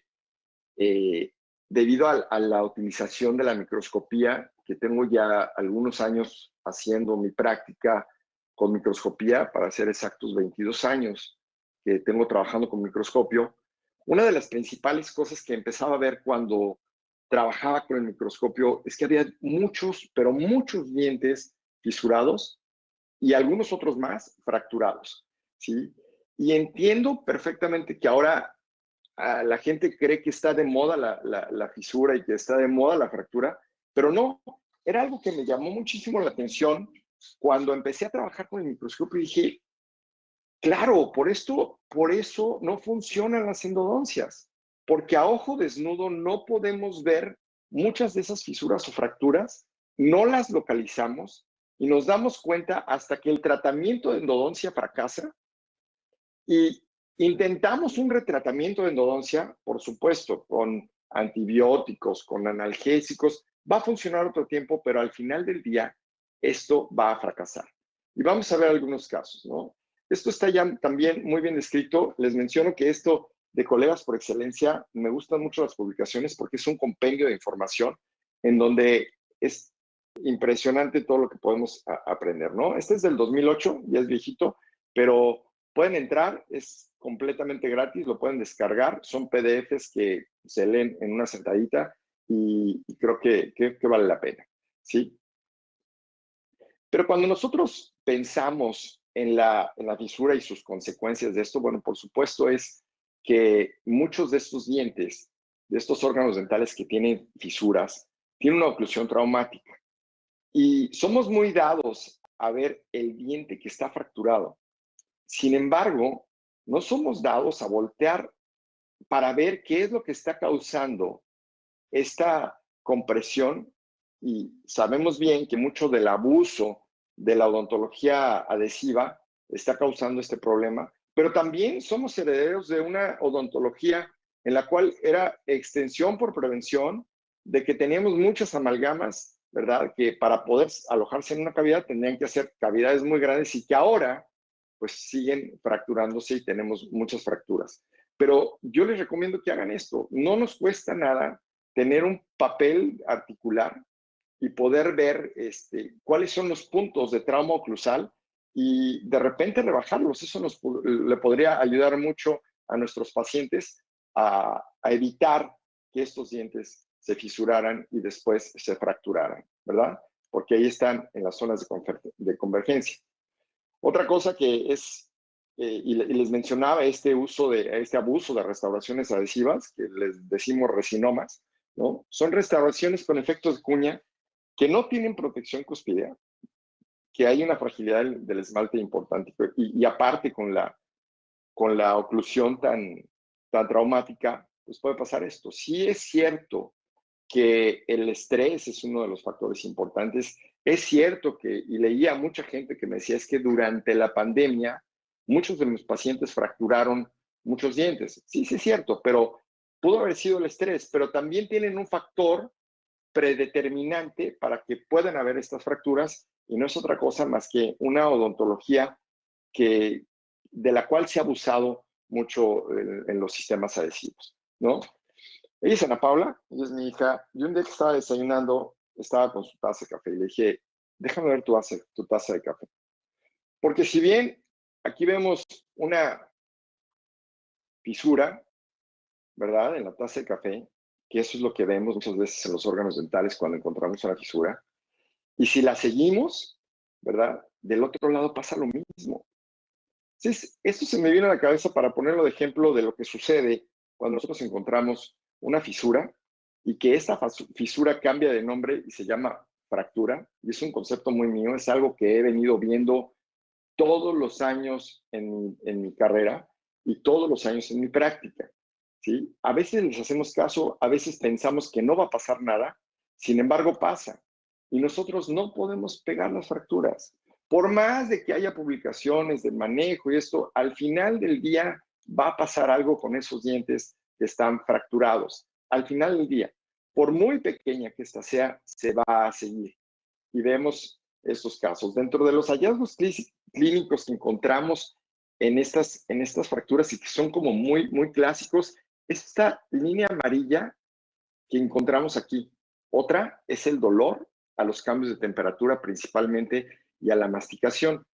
debido a la utilización de la microscopía, que tengo ya algunos años haciendo mi práctica con microscopía, para ser exactos 22 años que tengo trabajando con microscopio, una de las principales cosas que empezaba a ver cuando trabajaba con el microscopio es que había muchos, pero muchos dientes fisurados y algunos otros más fracturados, ¿sí? Y entiendo perfectamente que ahora la gente cree que está de moda la fisura y que está de moda la fractura, pero no, era algo que me llamó muchísimo la atención cuando empecé a trabajar con el microscopio y dije, claro, por eso no funcionan las endodoncias, porque a ojo desnudo no podemos ver muchas de esas fisuras o fracturas, no las localizamos y nos damos cuenta hasta que el tratamiento de endodoncia fracasa y intentamos un retratamiento de endodoncia, por supuesto, con antibióticos, con analgésicos, va a funcionar otro tiempo, pero al final del día esto va a fracasar. Y vamos a ver algunos casos, ¿no? Esto está ya también muy bien descrito. Les menciono que esto de Colegas por Excelencia, me gustan mucho las publicaciones porque es un compendio de información en donde es impresionante todo lo que podemos aprender, ¿no? Este es del 2008, ya es viejito, pero pueden entrar, es completamente gratis, lo pueden descargar, son PDFs que se leen en una sentadita y creo que vale la pena, ¿sí? Pero cuando nosotros pensamos en la fisura y sus consecuencias de esto, bueno, por supuesto es que muchos de estos dientes, de estos órganos dentales que tienen fisuras, tienen una oclusión traumática. Y somos muy dados a ver el diente que está fracturado. Sin embargo, no somos dados a voltear para ver qué es lo que está causando esta compresión, y sabemos bien que mucho del abuso de la odontología adhesiva está causando este problema, pero también somos herederos de una odontología en la cual era extensión por prevención, de que teníamos muchas amalgamas, ¿verdad? Que para poder alojarse en una cavidad tenían que hacer cavidades muy grandes y que ahora pues siguen fracturándose y tenemos muchas fracturas. Pero yo les recomiendo que hagan esto. No nos cuesta nada tener un papel articular y poder ver cuáles son los puntos de trauma oclusal y de repente rebajarlos. Eso le podría ayudar mucho a nuestros pacientes a evitar que estos dientes se fisuraran y después se fracturaran, ¿verdad? Porque ahí están en las zonas de convergencia. Otra cosa que es, y les mencionaba este abuso de restauraciones adhesivas, que les decimos resinomas, ¿no? Son restauraciones con efectos de cuña que no tienen protección cuspidea, que hay una fragilidad del esmalte importante, y aparte con la oclusión tan traumática, pues puede pasar esto. Sí es cierto que el estrés es uno de los factores importantes. Es cierto que, y leía a mucha gente que me decía, es que durante la pandemia muchos de mis pacientes fracturaron muchos dientes. Sí, sí es cierto, pero pudo haber sido el estrés, pero también tienen un factor predeterminante para que puedan haber estas fracturas y no es otra cosa más que una odontología de la cual se ha abusado mucho en los sistemas adhesivos, ¿no? Ella es Ana Paula, ella es mi hija, y un día que estaba desayunando, estaba con su taza de café y le dije, déjame ver tu taza de café. Porque si bien aquí vemos una fisura, ¿verdad? En la taza de café, que eso es lo que vemos muchas veces en los órganos dentales cuando encontramos una fisura, y si la seguimos, ¿verdad? Del otro lado pasa lo mismo. Entonces, esto se me viene a la cabeza para ponerlo de ejemplo de lo que sucede cuando nosotros encontramos una fisura y que esta fisura cambia de nombre y se llama fractura. Y es un concepto muy mío, es algo que he venido viendo todos los años en mi carrera y todos los años en mi práctica. ¿Sí? A veces les hacemos caso, a veces pensamos que no va a pasar nada, sin embargo pasa. Y nosotros no podemos pegar las fracturas. Por más de que haya publicaciones de manejo y esto, al final del día va a pasar algo con esos dientes que están fracturados. Al final del día, por muy pequeña que esta sea, se va a seguir. Y vemos estos casos. Dentro de los hallazgos clínicos que encontramos en estas fracturas y que son como muy clásicos, esta línea amarilla que encontramos aquí. Otra es el dolor a los cambios de temperatura principalmente y a la masticación.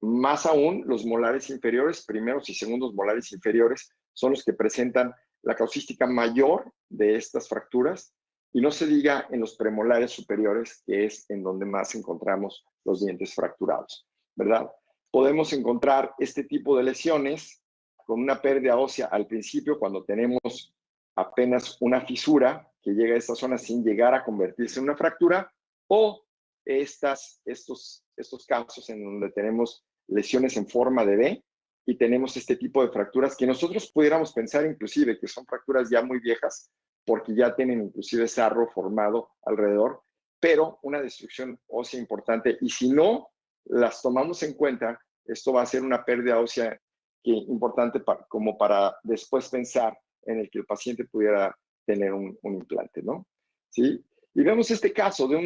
Más aún, los molares inferiores, primeros y segundos molares inferiores, son los que presentan la causística mayor de estas fracturas, y no se diga en los premolares superiores, que es en donde más encontramos los dientes fracturados, ¿verdad? Podemos encontrar este tipo de lesiones con una pérdida ósea al principio, cuando tenemos apenas una fisura que llega a esta zona sin llegar a convertirse en una fractura, o estos casos en donde tenemos lesiones en forma de V y tenemos este tipo de fracturas que nosotros pudiéramos pensar inclusive que son fracturas ya muy viejas porque ya tienen inclusive sarro formado alrededor, pero una destrucción ósea importante, y si no las tomamos en cuenta, esto va a ser una pérdida ósea importante como para después pensar en el que el paciente pudiera tener un implante, ¿no? ¿Sí? Y vemos este caso de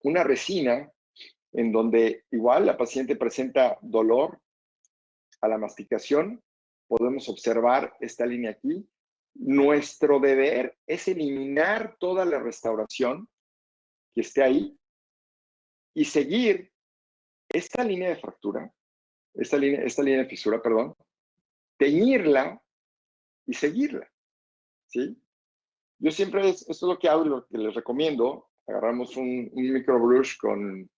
una resina en donde igual la paciente presenta dolor a la masticación. Podemos observar esta línea aquí. Nuestro deber es eliminar toda la restauración que esté ahí y seguir esta línea de fractura, esta línea de fisura, perdón, teñirla y seguirla, ¿sí? Yo siempre, esto es lo que hago y lo que les recomiendo. Agarramos un microbrush con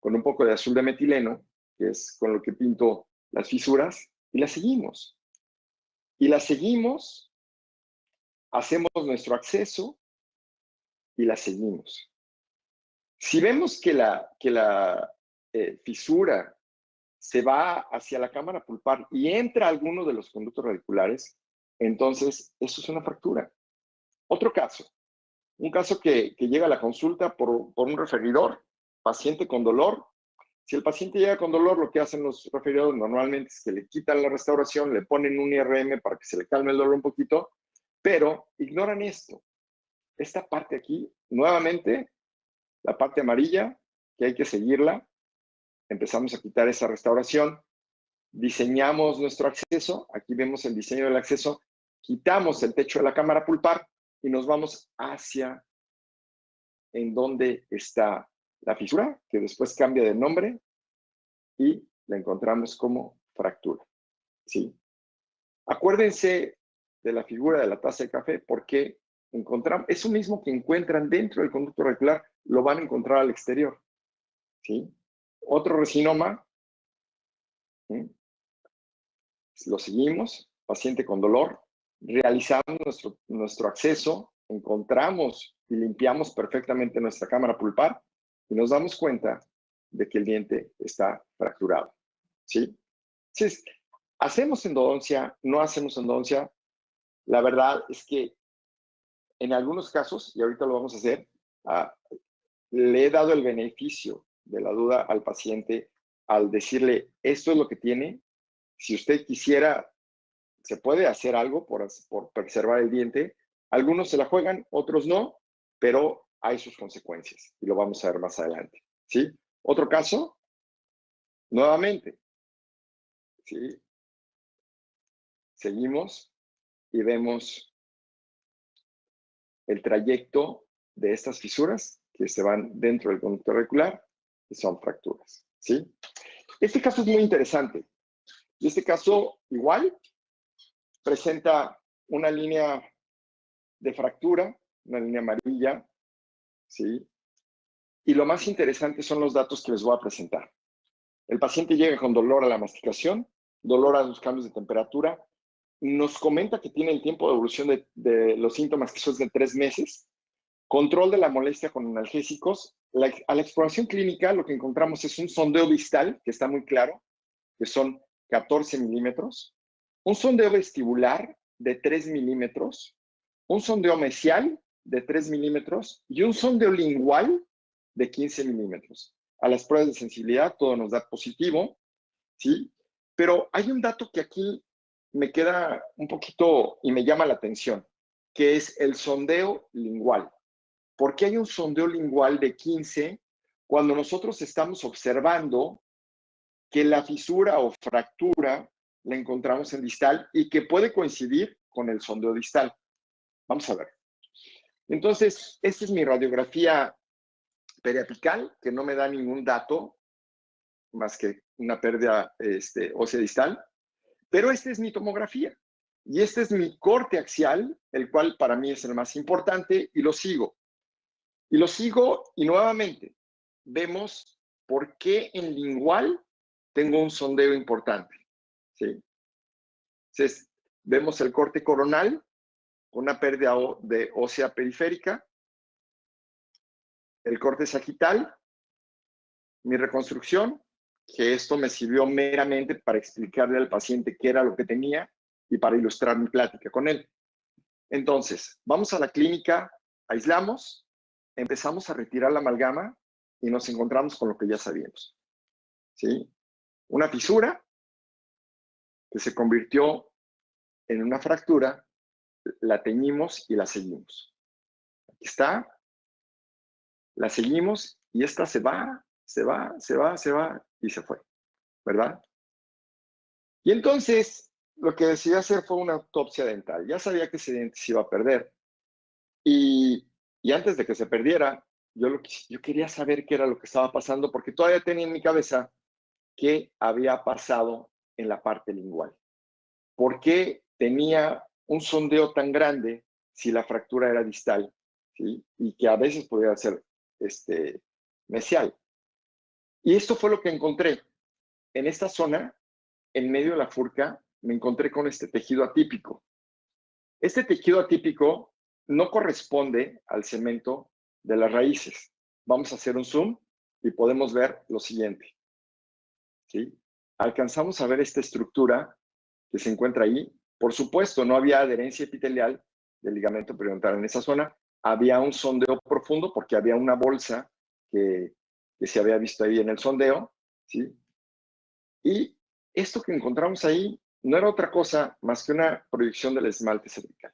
un poco de azul de metileno, que es con lo que pinto las fisuras, y las seguimos. Y las seguimos, hacemos nuestro acceso, y la seguimos. Si vemos que la fisura se va hacia la cámara pulpar y entra alguno de los conductos radiculares, entonces eso es una fractura. Otro caso, un caso que llega a la consulta por un referidor, paciente con dolor. Si el paciente llega con dolor, lo que hacen los referidores normalmente es que le quitan la restauración, le ponen un IRM para que se le calme el dolor un poquito, pero ignoran esto. Esta parte aquí, nuevamente, la parte amarilla, que hay que seguirla. Empezamos a quitar esa restauración. Diseñamos nuestro acceso. Aquí vemos el diseño del acceso. Quitamos el techo de la cámara pulpar y nos vamos hacia en donde está la fisura, que después cambia de nombre y la encontramos como fractura. ¿Sí? Acuérdense de la figura de la taza de café porque encontramos, eso mismo que encuentran dentro del conducto radicular, lo van a encontrar al exterior. ¿Sí? Otro resinoma, ¿sí? Lo seguimos, paciente con dolor, realizamos nuestro acceso, encontramos y limpiamos perfectamente nuestra cámara pulpar y nos damos cuenta de que el diente está fracturado. ¿Sí? Entonces, ¿hacemos endodoncia? ¿No hacemos endodoncia? La verdad es que en algunos casos, y ahorita lo vamos a hacer, le he dado el beneficio de la duda al paciente al decirle, esto es lo que tiene. Si usted quisiera, se puede hacer algo por preservar el diente. Algunos se la juegan, otros no, pero hay sus consecuencias y lo vamos a ver más adelante. ¿Sí? Otro caso, nuevamente, ¿sí? Seguimos y vemos el trayecto de estas fisuras que se van dentro del conducto radicular y son fracturas. ¿Sí? Este caso es muy interesante. Y este caso, igual, presenta una línea de fractura, una línea amarilla, ¿sí? Y lo más interesante son los datos que les voy a presentar. El paciente llega con dolor a la masticación, dolor a los cambios de temperatura, nos comenta que tiene el tiempo de evolución de los síntomas, que son de 3 meses, control de la molestia con analgésicos. A la exploración clínica lo que encontramos es un sondeo distal, que está muy claro, que son 14 milímetros, un sondeo vestibular de 3 milímetros, un sondeo mesial de 3 milímetros y un sondeo lingual de 15 milímetros. A las pruebas de sensibilidad todo nos da positivo, ¿sí? Pero hay un dato que aquí me queda un poquito y me llama la atención, que es el sondeo lingual. ¿Por qué hay un sondeo lingual de 15 cuando nosotros estamos observando que la fisura o fractura la encontramos en distal y que puede coincidir con el sondeo distal? Vamos a ver. Entonces, esta es mi radiografía periapical, que no me da ningún dato más que una pérdida ósea distal, pero esta es mi tomografía y este es mi corte axial, el cual para mí es el más importante, y lo sigo. Y lo sigo y nuevamente vemos por qué en lingual tengo un sondeo importante. ¿Sí? Entonces, vemos el corte coronal con una pérdida de ósea periférica, el corte sagital, mi reconstrucción, que esto me sirvió meramente para explicarle al paciente qué era lo que tenía y para ilustrar mi plática con él. Entonces, vamos a la clínica, aislamos, empezamos a retirar la amalgama y nos encontramos con lo que ya sabíamos. ¿Sí? Una fisura que se convirtió en una fractura, la teñimos y la seguimos. Aquí está, la seguimos y esta se va y se fue, ¿verdad? Y entonces, lo que decidí hacer fue una autopsia dental. Ya sabía que ese diente se iba a perder. Y antes de que se perdiera, yo quería saber qué era lo que estaba pasando, porque todavía tenía en mi cabeza qué había pasado en la parte lingual. ¿Por qué tenía un sondeo tan grande si la fractura era distal? ¿Sí? Y que a veces podía ser mesial. Y esto fue lo que encontré. En esta zona, en medio de la furca, me encontré con este tejido atípico. Este tejido atípico no corresponde al cemento de las raíces. Vamos a hacer un zoom y podemos ver lo siguiente, ¿sí? Alcanzamos a ver esta estructura que se encuentra ahí. Por supuesto, no había adherencia epitelial del ligamento periodontal en esa zona. Había un sondeo profundo porque había una bolsa que se había visto ahí en el sondeo, ¿sí? Y esto que encontramos ahí no era otra cosa más que una proyección del esmalte cervical,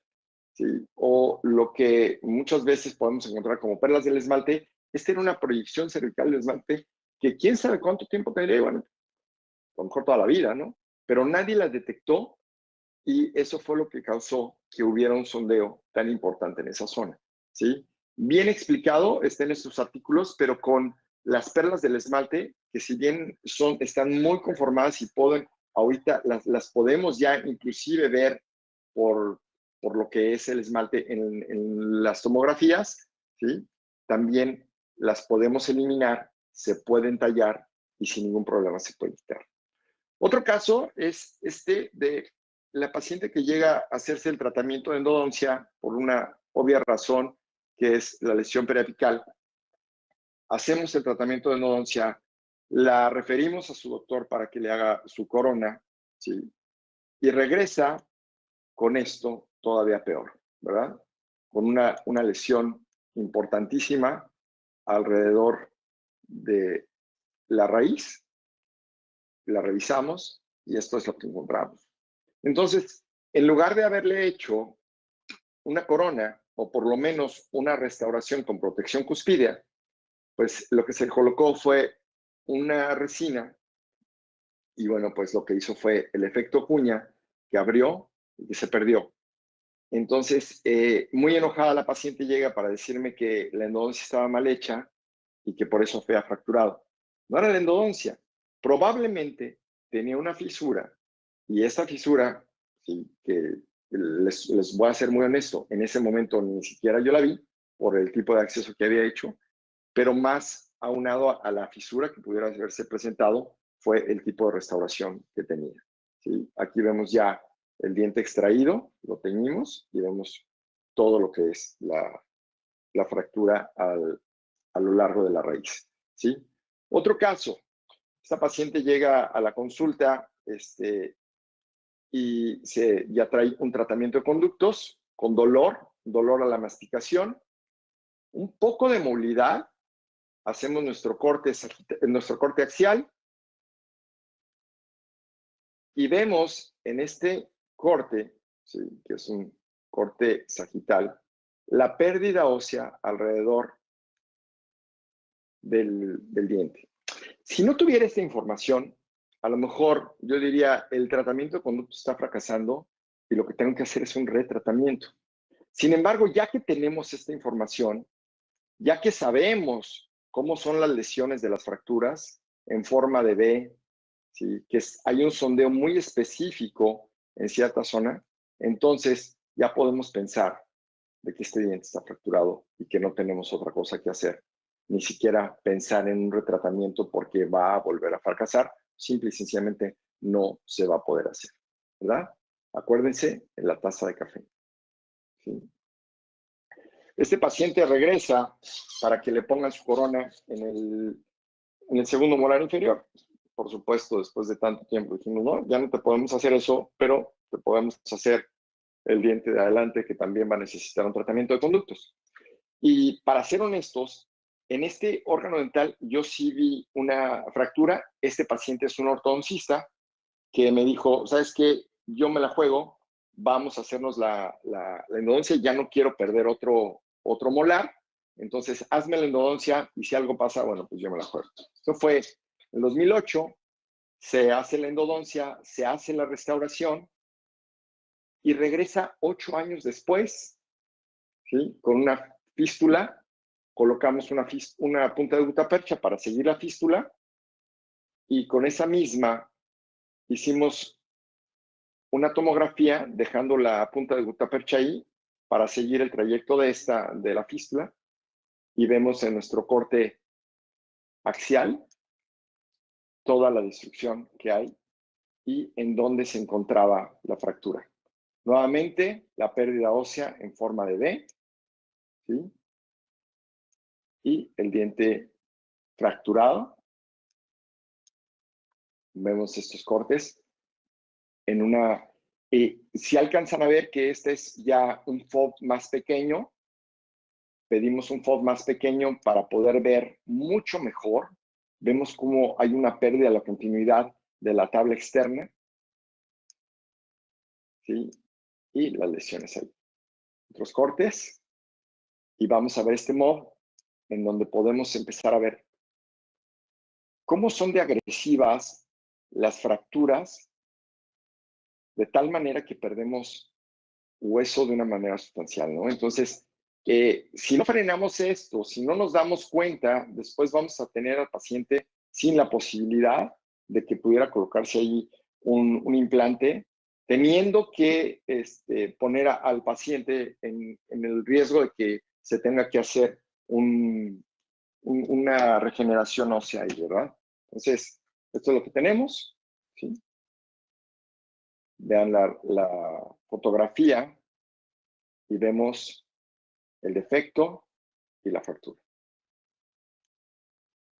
¿sí? O lo que muchas veces podemos encontrar como perlas del esmalte. Esta era una proyección cervical del esmalte que quién sabe cuánto tiempo tendría, bueno, a lo mejor toda la vida, ¿no? Pero nadie la detectó y eso fue lo que causó que hubiera un sondeo tan importante en esa zona, ¿sí? Bien explicado está en estos artículos, pero con las perlas del esmalte, que si bien están muy conformadas y ahorita las podemos ya inclusive ver por lo que es el esmalte en las tomografías, ¿sí? También las podemos eliminar, se pueden tallar y sin ningún problema se puede quitar. Otro caso es este de la paciente que llega a hacerse el tratamiento de endodoncia por una obvia razón, que es la lesión periapical. Hacemos el tratamiento de endodoncia, la referimos a su doctor para que le haga su corona, ¿sí? Y regresa con esto todavía peor, ¿verdad? Con una lesión importantísima alrededor de la raíz. La revisamos y esto es lo que encontramos. Entonces, en lugar de haberle hecho una corona o por lo menos una restauración con protección cuspidea, pues lo que se colocó fue una resina y bueno, pues lo que hizo fue el efecto cuña que abrió y que se perdió. Entonces, muy enojada la paciente llega para decirme que la endodoncia estaba mal hecha y que por eso fue fracturado. No era la endodoncia, probablemente tenía una fisura y esa fisura, sí, que les voy a ser muy honesto, en ese momento ni siquiera yo la vi por el tipo de acceso que había hecho, pero más aunado a la fisura que pudiera haberse presentado fue el tipo de restauración que tenía, ¿sí? Aquí vemos ya el diente extraído, lo teñimos y vemos todo lo que es la fractura a lo largo de la raíz, ¿sí? Otro caso, esta paciente llega a la consulta y ya trae un tratamiento de conductos con dolor a la masticación, un poco de movilidad, hacemos nuestro corte axial y vemos en este corte, ¿sí? Que es un corte sagital, la pérdida ósea alrededor del diente. Si no tuviera esta información, a lo mejor yo diría el tratamiento de conducto está fracasando y lo que tengo que hacer es un retratamiento. Sin embargo, ya que tenemos esta información, ya que sabemos cómo son las lesiones de las fracturas en forma de V, ¿sí? Hay un sondeo muy específico en cierta zona, entonces ya podemos pensar de que este diente está fracturado y que no tenemos otra cosa que hacer, ni siquiera pensar en un retratamiento porque va a volver a fracasar, simple y sencillamente no se va a poder hacer, ¿verdad? Acuérdense en la taza de café, ¿sí? Este paciente regresa para que le pongan su corona en el segundo molar inferior. Por supuesto, después de tanto tiempo dijimos, no, ya no te podemos hacer eso, pero te podemos hacer el diente de adelante que también va a necesitar un tratamiento de conductos. Y para ser honestos, en este órgano dental yo sí vi una fractura. Este paciente es un ortodoncista que me dijo, ¿sabes qué? Yo me la juego, vamos a hacernos la endodoncia, ya no quiero perder otro molar, entonces hazme la endodoncia y si algo pasa, bueno, pues yo me la juego. Esto fue en 2008, se hace la endodoncia, se hace la restauración y regresa 8 años después, ¿sí? Con una fístula, colocamos una punta de gutapercha para seguir la fístula y con esa misma hicimos una tomografía dejando la punta de gutapercha ahí para seguir el trayecto de la fístula y vemos en nuestro corte axial toda la destrucción que hay y en dónde se encontraba la fractura. Nuevamente, la pérdida ósea en forma de V, ¿sí? y el diente fracturado. Vemos estos cortes en una... si alcanzan a ver que este es ya un FOV más pequeño, pedimos un FOV más pequeño para poder ver mucho mejor. Vemos cómo hay una pérdida de la continuidad de la tabla externa, ¿sí? Y las lesiones ahí. Otros cortes. Y vamos a ver este modo en donde podemos empezar a ver cómo son de agresivas las fracturas de tal manera que perdemos hueso de una manera sustancial, ¿no? Entonces, si no frenamos esto, si no nos damos cuenta, después vamos a tener al paciente sin la posibilidad de que pudiera colocarse ahí un implante, teniendo que poner al paciente en el riesgo de que se tenga que hacer una regeneración ósea ahí, ¿verdad? Entonces, esto es lo que tenemos, ¿sí? Vean la fotografía y vemos el defecto y la fractura.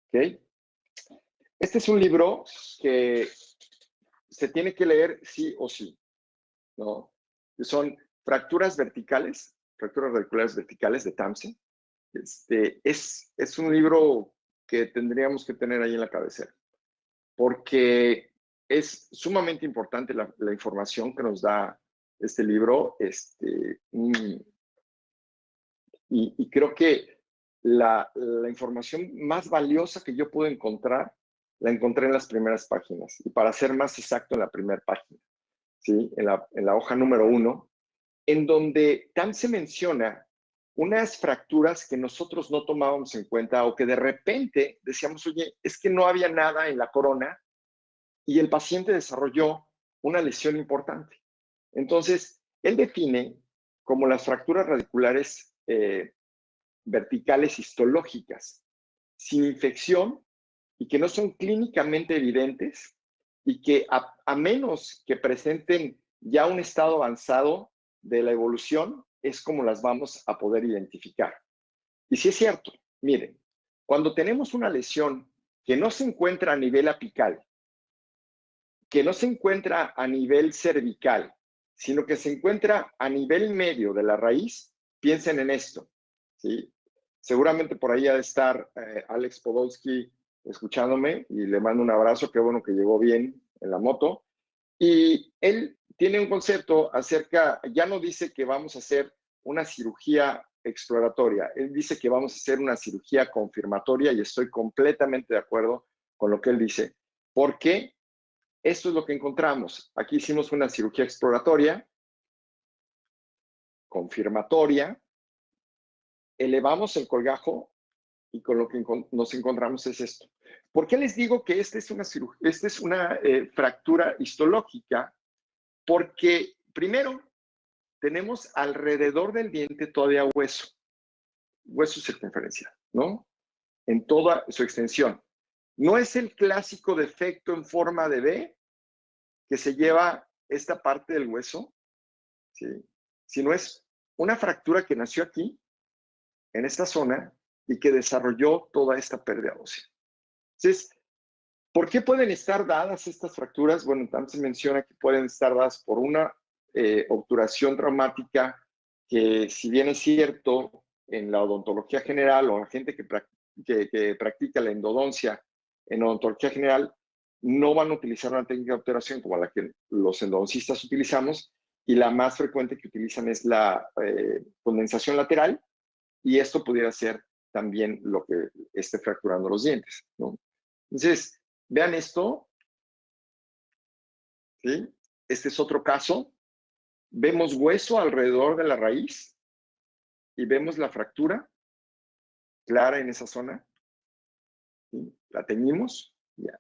¿Ok? Este es un libro que se tiene que leer sí o sí, ¿no? Son fracturas radiculares verticales de Tamse. Es un libro que tendríamos que tener ahí en la cabecera, porque es sumamente importante la información que nos da este libro, y creo que la información más valiosa que yo pude encontrar, la encontré en las primeras páginas, y para ser más exacto, en la primera página, ¿sí? En la hoja número 1, en donde Tamse menciona unas fracturas que nosotros no tomábamos en cuenta, o que de repente decíamos, oye, es que no había nada en la corona, y el paciente desarrolló una lesión importante. Entonces, él define como las fracturas radiculares verticales histológicas, sin infección y que no son clínicamente evidentes, y que a menos que presenten ya un estado avanzado de la evolución, es como las vamos a poder identificar. Y sí es cierto, miren, cuando tenemos una lesión que no se encuentra a nivel apical, que no se encuentra a nivel cervical, sino que se encuentra a nivel medio de la raíz, piensen en esto, ¿sí? Seguramente por ahí ha de estar Alex Podolsky escuchándome, y le mando un abrazo, qué bueno que llegó bien en la moto. Y él tiene un concepto acerca, ya no dice que vamos a hacer una cirugía exploratoria, él dice que vamos a hacer una cirugía confirmatoria, y estoy completamente de acuerdo con lo que él dice, porque esto es lo que encontramos. Aquí hicimos una cirugía exploratoria, confirmatoria, elevamos el colgajo, y con lo que nos encontramos es esto. ¿Por qué les digo que esta es una fractura histológica? Porque, primero, tenemos alrededor del diente todavía hueso circunferencial, ¿no? En toda su extensión. No es el clásico defecto en forma de V que se lleva esta parte del hueso, ¿sí? Sino es una fractura que nació aquí, en esta zona, y que desarrolló toda esta pérdida ósea. Entonces, ¿por qué pueden estar dadas estas fracturas? Bueno, también se menciona que pueden estar dadas por una obturación traumática, que, si bien es cierto, en la odontología general, o la gente que practica la endodoncia en odontología general, no van a utilizar una técnica de obturación como la que los endodoncistas utilizamos, y la más frecuente que utilizan es la condensación lateral, y esto pudiera ser también lo que esté fracturando los dientes, ¿no? Entonces, vean esto, ¿sí? Este es otro caso. Vemos hueso alrededor de la raíz, y vemos la fractura clara en esa zona, ¿sí? La teñimos, ya.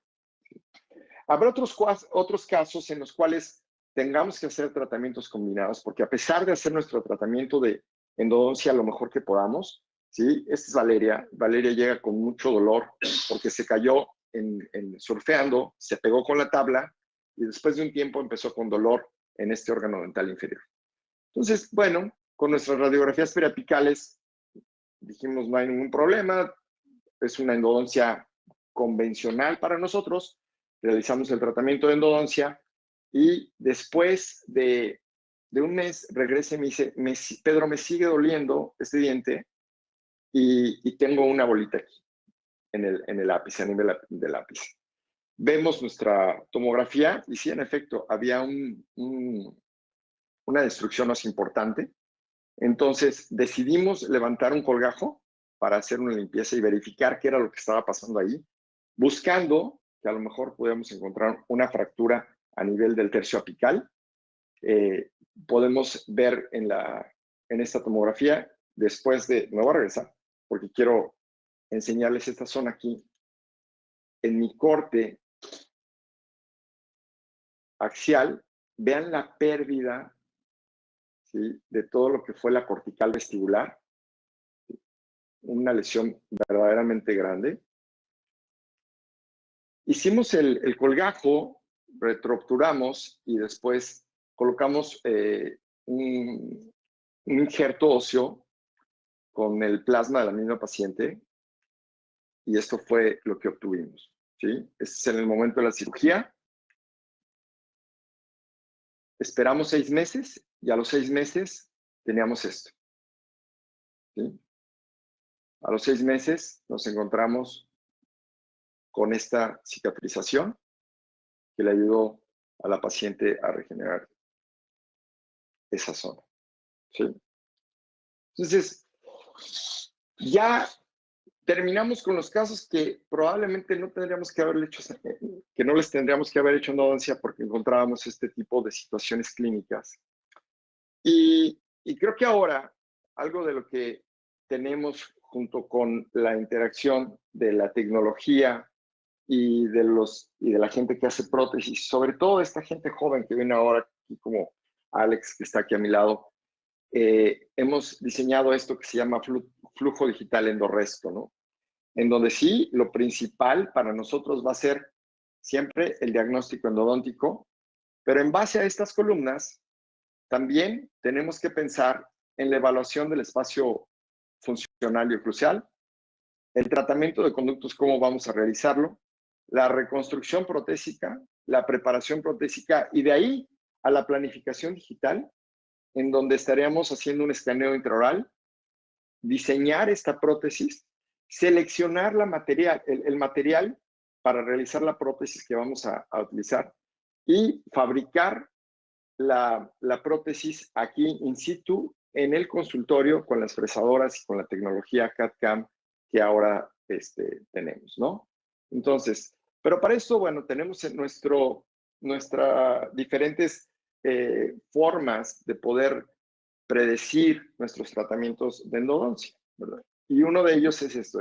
Habrá otros casos en los cuales tengamos que hacer tratamientos combinados, porque a pesar de hacer nuestro tratamiento de endodoncia lo mejor que podamos, ¿sí? Esta es Valeria. Valeria llega con mucho dolor porque se cayó surfeando, se pegó con la tabla, y después de un tiempo empezó con dolor en este órgano dental inferior. Entonces, bueno, con nuestras radiografías periapicales dijimos no hay ningún problema, es una endodoncia convencional para nosotros, realizamos el tratamiento de endodoncia y después de un mes regresa y me dice, Pedro, me sigue doliendo este diente y tengo una bolita aquí en el ápice, a nivel del ápice. Vemos nuestra tomografía y sí, en efecto, había una destrucción más importante. Entonces decidimos levantar un colgajo para hacer una limpieza y verificar qué era lo que estaba pasando ahí, buscando que a lo mejor podíamos encontrar una fractura a nivel del tercio apical. Podemos ver en esta tomografía, después de, me voy a regresar, porque quiero enseñarles esta zona aquí, en mi corte axial, vean la pérdida, ¿sí?, de todo lo que fue la cortical vestibular, una lesión verdaderamente grande. Hicimos el colgajo, retroobturamos y después colocamos un injerto óseo con el plasma de la misma paciente y esto fue lo que obtuvimos, ¿sí? Este es en el momento de la cirugía. Esperamos 6 meses y a los 6 meses teníamos esto, ¿sí? A los 6 meses nos encontramos con esta cicatrización que le ayudó a la paciente a regenerar esa zona, ¿sí? Entonces, ya terminamos con los casos que probablemente no tendríamos que haber hecho, que no les tendríamos que haber hecho endodoncia porque encontrábamos este tipo de situaciones clínicas. Y creo que ahora, algo de lo que tenemos junto con la interacción de la tecnología y de la gente que hace prótesis, sobre todo esta gente joven que viene ahora, aquí como Alex, que está aquí a mi lado, hemos diseñado esto que se llama flujo digital endorresto, ¿no? En donde sí, lo principal para nosotros va a ser siempre el diagnóstico endodóntico, pero en base a estas columnas, también tenemos que pensar en la evaluación del espacio funcional y oclusal, el tratamiento de conductos, cómo vamos a realizarlo, la reconstrucción protésica, la preparación protésica y de ahí a la planificación digital, en donde estaríamos haciendo un escaneo intraoral, diseñar esta prótesis, seleccionar el material para realizar la prótesis que vamos a utilizar y fabricar la prótesis aquí in situ en el consultorio con las fresadoras y con la tecnología CAD/CAM que ahora tenemos, ¿no? Entonces, pero para esto, bueno, tenemos en nuestras diferentes formas de poder predecir nuestros tratamientos de endodoncia, ¿verdad? Y uno de ellos es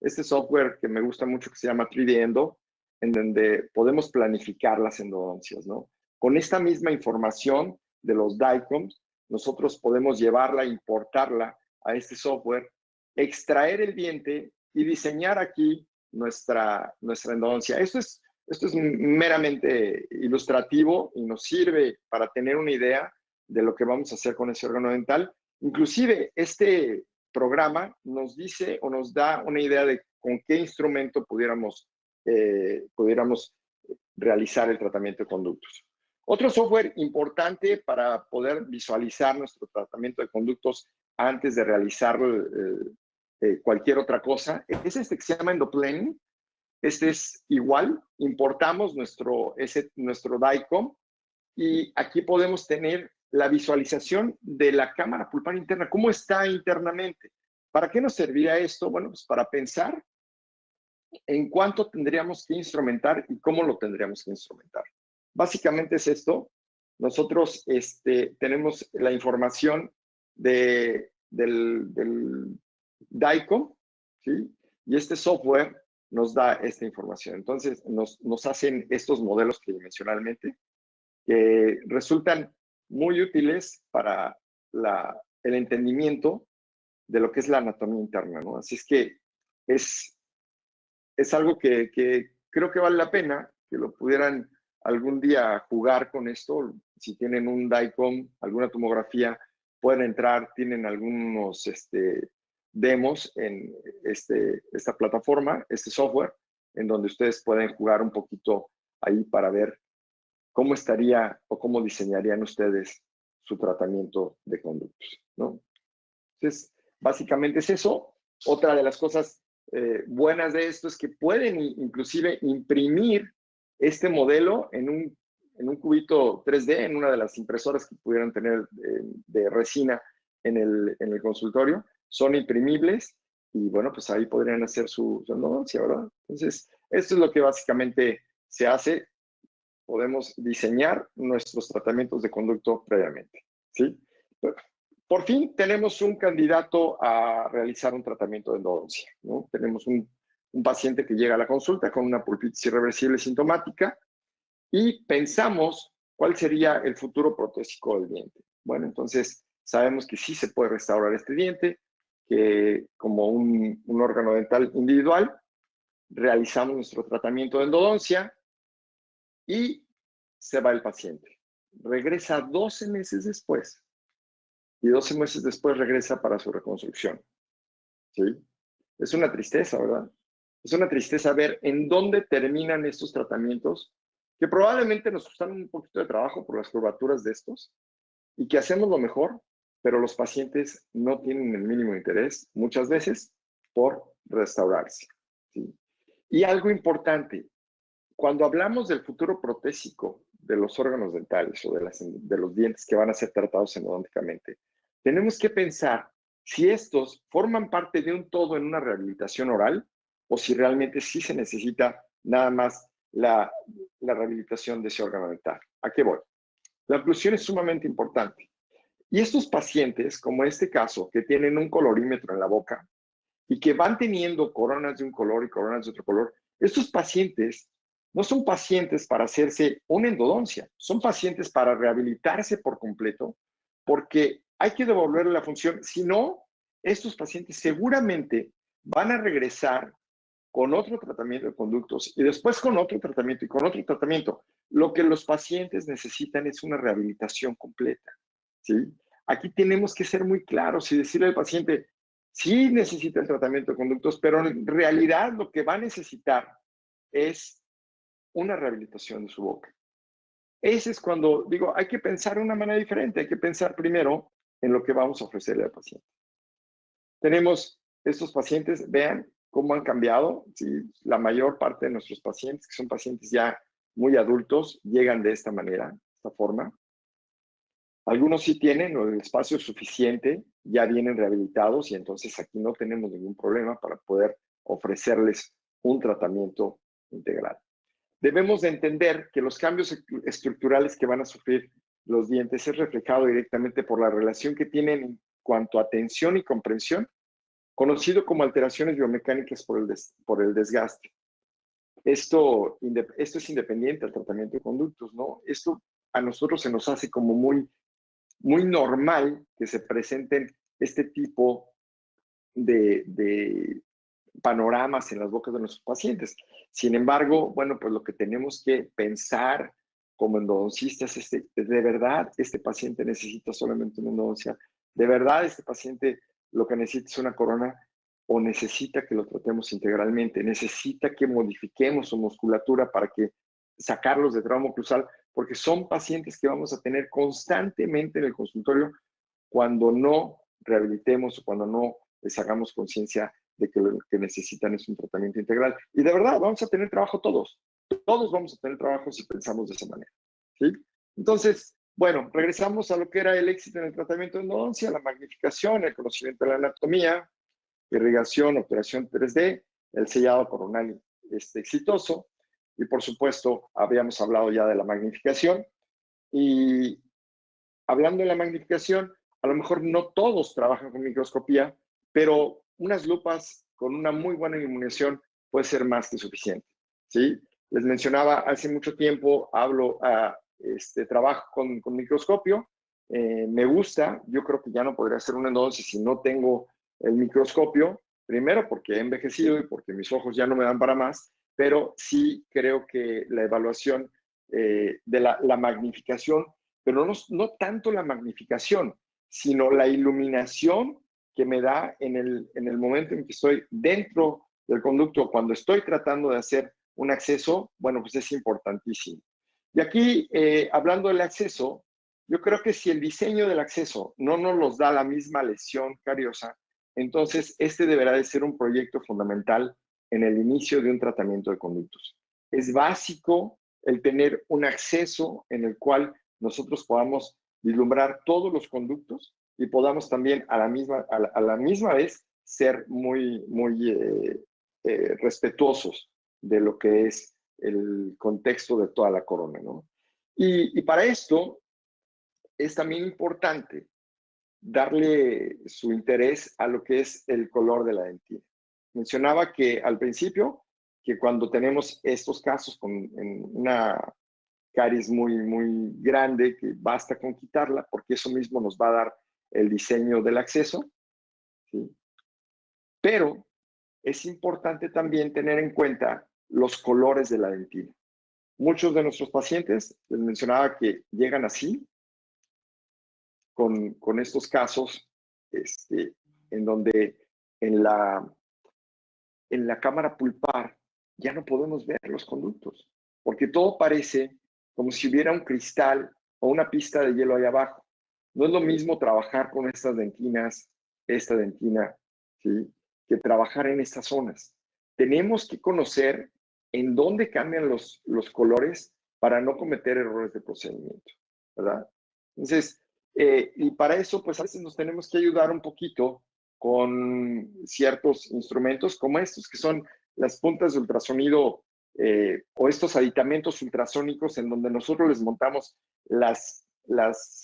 este software que me gusta mucho que se llama 3D Endo, en donde podemos planificar las endodoncias, ¿no? Con esta misma información de los DICOMs, nosotros podemos llevarla, importarla a este software, extraer el diente y diseñar aquí nuestra endodoncia. Esto es meramente ilustrativo y nos sirve para tener una idea de lo que vamos a hacer con ese órgano dental. Inclusive, este programa nos dice o nos da una idea de con qué instrumento pudiéramos realizar el tratamiento de conductos. Otro software importante para poder visualizar nuestro tratamiento de conductos antes de realizar cualquier otra cosa es este que se llama Endoplaning. Este es igual, importamos nuestro DICOM y aquí podemos tener la visualización de la cámara pulpar interna, cómo está internamente. ¿Para qué nos serviría esto? Bueno, pues para pensar en cuánto tendríamos que instrumentar y cómo lo tendríamos que instrumentar. Básicamente es esto. Nosotros tenemos la información del DICOM, ¿sí? Y este software nos da esta información. Entonces, nos hacen estos modelos tridimensionalmente que resultan muy útiles para el entendimiento de lo que es la anatomía interna, ¿no? Así es que es algo que creo que vale la pena que lo pudieran algún día jugar con esto. Si tienen un DICOM, alguna tomografía, pueden entrar, tienen algunos demos en esta plataforma, este software, en donde ustedes pueden jugar un poquito ahí para ver cómo estaría o cómo diseñarían ustedes su tratamiento de conductos, ¿no? Entonces, básicamente es eso. Otra de las cosas buenas de esto es que pueden inclusive imprimir este modelo en un cubito 3D, en una de las impresoras que pudieran tener de resina en el consultorio. Son imprimibles y, bueno, pues ahí podrían hacer su endodoncia, ¿verdad? Entonces, esto es lo que básicamente se hace. Podemos diseñar nuestros tratamientos de conducto previamente, ¿sí? Por fin tenemos un candidato a realizar un tratamiento de endodoncia, ¿no? Tenemos un paciente que llega a la consulta con una pulpitis irreversible sintomática y pensamos cuál sería el futuro protésico del diente. Bueno, entonces sabemos que sí se puede restaurar este diente, que como un órgano dental individual, realizamos nuestro tratamiento de endodoncia y se va el paciente. Regresa 12 meses después y 12 meses después regresa para su reconstrucción. ¿Sí? Es una tristeza, ¿verdad? Es una tristeza ver en dónde terminan estos tratamientos que probablemente nos costan un poquito de trabajo por las curvaturas de estos y que hacemos lo mejor, pero los pacientes no tienen el mínimo interés muchas veces por restaurarse. ¿Sí? Y algo importante, cuando hablamos del futuro protésico de los órganos dentales o de los dientes que van a ser tratados endodónticamente, tenemos que pensar si estos forman parte de un todo en una rehabilitación oral o si realmente sí se necesita nada más la rehabilitación de ese órgano dental. ¿A qué voy? La oclusión es sumamente importante. Y estos pacientes, como este caso, que tienen un colorímetro en la boca y que van teniendo coronas de un color y coronas de otro color, estos pacientes no son pacientes para hacerse una endodoncia, son pacientes para rehabilitarse por completo, porque hay que devolverle la función. Si no, estos pacientes seguramente van a regresar con otro tratamiento de conductos y después con otro tratamiento y con otro tratamiento. Lo que los pacientes necesitan es una rehabilitación completa, ¿sí? Aquí tenemos que ser muy claros y decirle al paciente, sí necesita el tratamiento de conductos, pero en realidad lo que va a necesitar es una rehabilitación de su boca. Ese es cuando digo, hay que pensar de una manera diferente, hay que pensar primero en lo que vamos a ofrecerle al paciente. Tenemos estos pacientes, vean cómo han cambiado, ¿sí? La mayor parte de nuestros pacientes, que son pacientes ya muy adultos, llegan de esta manera, de esta forma. Algunos sí tienen el espacio suficiente, ya vienen rehabilitados y entonces aquí no tenemos ningún problema para poder ofrecerles un tratamiento integral. Debemos de entender que los cambios estructurales que van a sufrir los dientes es reflejado directamente por la relación que tienen en cuanto a tensión y comprensión, conocido como alteraciones biomecánicas por el desgaste. Esto es independiente al tratamiento de conductos, ¿no? Esto a nosotros se nos hace como muy normal que se presenten este tipo de panoramas en las bocas de nuestros pacientes. Sin embargo, bueno, pues lo que tenemos que pensar como endodoncistas es de verdad este paciente necesita solamente una endodoncia, de verdad este paciente lo que necesita es una corona o necesita que lo tratemos integralmente, necesita que modifiquemos su musculatura para que sacarlos de trauma oclusal, porque son pacientes que vamos a tener constantemente en el consultorio cuando no rehabilitemos o cuando no les hagamos conciencia de que lo que necesitan es un tratamiento integral. Y de verdad, vamos a tener trabajo todos. Todos vamos a tener trabajo si pensamos de esa manera. ¿Sí? Entonces, bueno, regresamos a lo que era el éxito en el tratamiento de endodoncia, la magnificación, el conocimiento de la anatomía, irrigación, obturación 3D, el sellado coronal exitoso. Y por supuesto, habíamos hablado ya de la magnificación. Y hablando de la magnificación, a lo mejor no todos trabajan con microscopía, pero unas lupas con una muy buena iluminación puede ser más que suficiente, ¿sí? Les mencionaba hace mucho tiempo, trabajo con microscopio, me gusta, yo creo que ya no podría hacer una endodoncia si no tengo el microscopio, primero porque he envejecido y porque mis ojos ya no me dan para más, pero sí creo que la evaluación de la magnificación, pero no tanto la magnificación, sino la iluminación que me da en el momento en que estoy dentro del conducto, cuando estoy tratando de hacer un acceso, bueno, pues es importantísimo. Y aquí, hablando del acceso, yo creo que si el diseño del acceso no nos los da la misma lesión cariosa, entonces este deberá de ser un proyecto fundamental en el inicio de un tratamiento de conductos. Es básico el tener un acceso en el cual nosotros podamos vislumbrar todos los conductos y podamos también a la misma vez ser muy respetuosos de lo que es el contexto de toda la corona, ¿no? Y para esto es también importante darle su interés a lo que es el color de la dentina. Mencionaba que al principio, que cuando tenemos estos casos con una caries muy grande, que basta con quitarla, porque eso mismo nos va a dar el diseño del acceso, ¿sí? Pero es importante también tener en cuenta los colores de la dentina. Muchos de nuestros pacientes, les mencionaba que llegan así, con estos casos, en donde en la cámara pulpar ya no podemos ver los conductos, porque todo parece como si hubiera un cristal o una pista de hielo ahí abajo. No es lo mismo trabajar con estas dentinas, esta dentina, ¿sí?, que trabajar en estas zonas. Tenemos que conocer en dónde cambian los colores para no cometer errores de procedimiento, ¿verdad? Entonces, y para eso, pues a veces nos tenemos que ayudar un poquito con ciertos instrumentos como estos, que son las puntas de ultrasonido o estos aditamentos ultrasónicos en donde nosotros les montamos las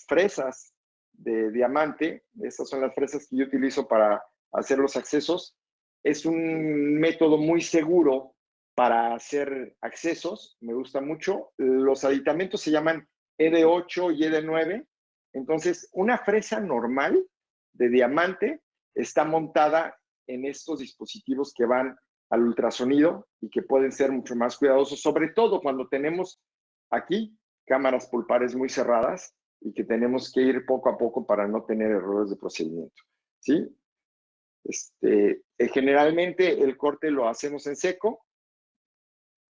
fresas de diamante. Estas son las fresas que yo utilizo para hacer los accesos. Es un método muy seguro para hacer accesos, me gusta mucho. Los aditamentos se llaman ED8 y ED9. Entonces, una fresa normal de diamante está montada en estos dispositivos que van al ultrasonido y que pueden ser mucho más cuidadosos, sobre todo cuando tenemos aquí cámaras pulpares muy cerradas y que tenemos que ir poco a poco para no tener errores de procedimiento, ¿sí? Generalmente el corte lo hacemos en seco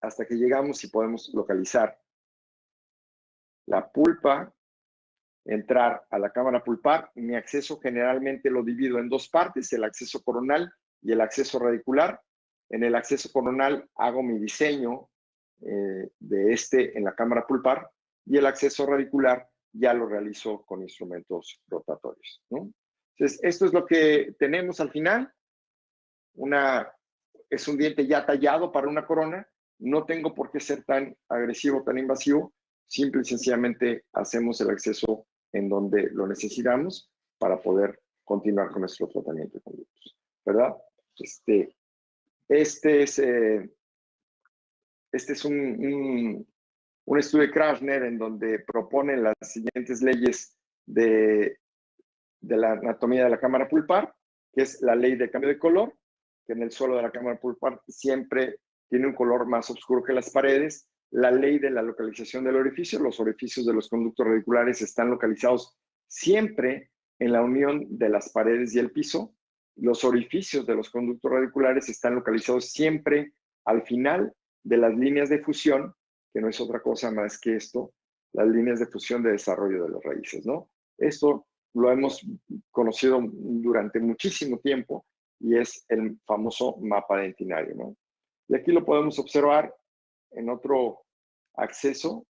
hasta que llegamos y podemos localizar la pulpa, entrar a la cámara pulpar. Mi acceso generalmente lo divido en dos partes, el acceso coronal y el acceso radicular. En el acceso coronal hago mi diseño en la cámara pulpar, y el acceso radicular ya lo realizo con instrumentos rotatorios, ¿no? Entonces, esto es lo que tenemos al final. Es un diente ya tallado para una corona. No tengo por qué ser tan agresivo, tan invasivo. Simple y sencillamente hacemos el acceso en donde lo necesitamos para poder continuar con nuestro tratamiento de conductos, ¿verdad? Este es un estudio de Krasner en donde proponen las siguientes leyes de la anatomía de la cámara pulpar, que es la ley de cambio de color, que en el suelo de la cámara pulpar siempre tiene un color más oscuro que las paredes. La ley de la localización del orificio, los orificios de los conductos radiculares están localizados siempre en la unión de las paredes y el piso. Los orificios de los conductos radiculares están localizados siempre al final de las líneas de fusión, que no es otra cosa más que esto, las líneas de fusión de desarrollo de las raíces, ¿no? Esto lo hemos conocido durante muchísimo tiempo y es el famoso mapa dentinario, ¿no? Y aquí lo podemos observar en otro acceso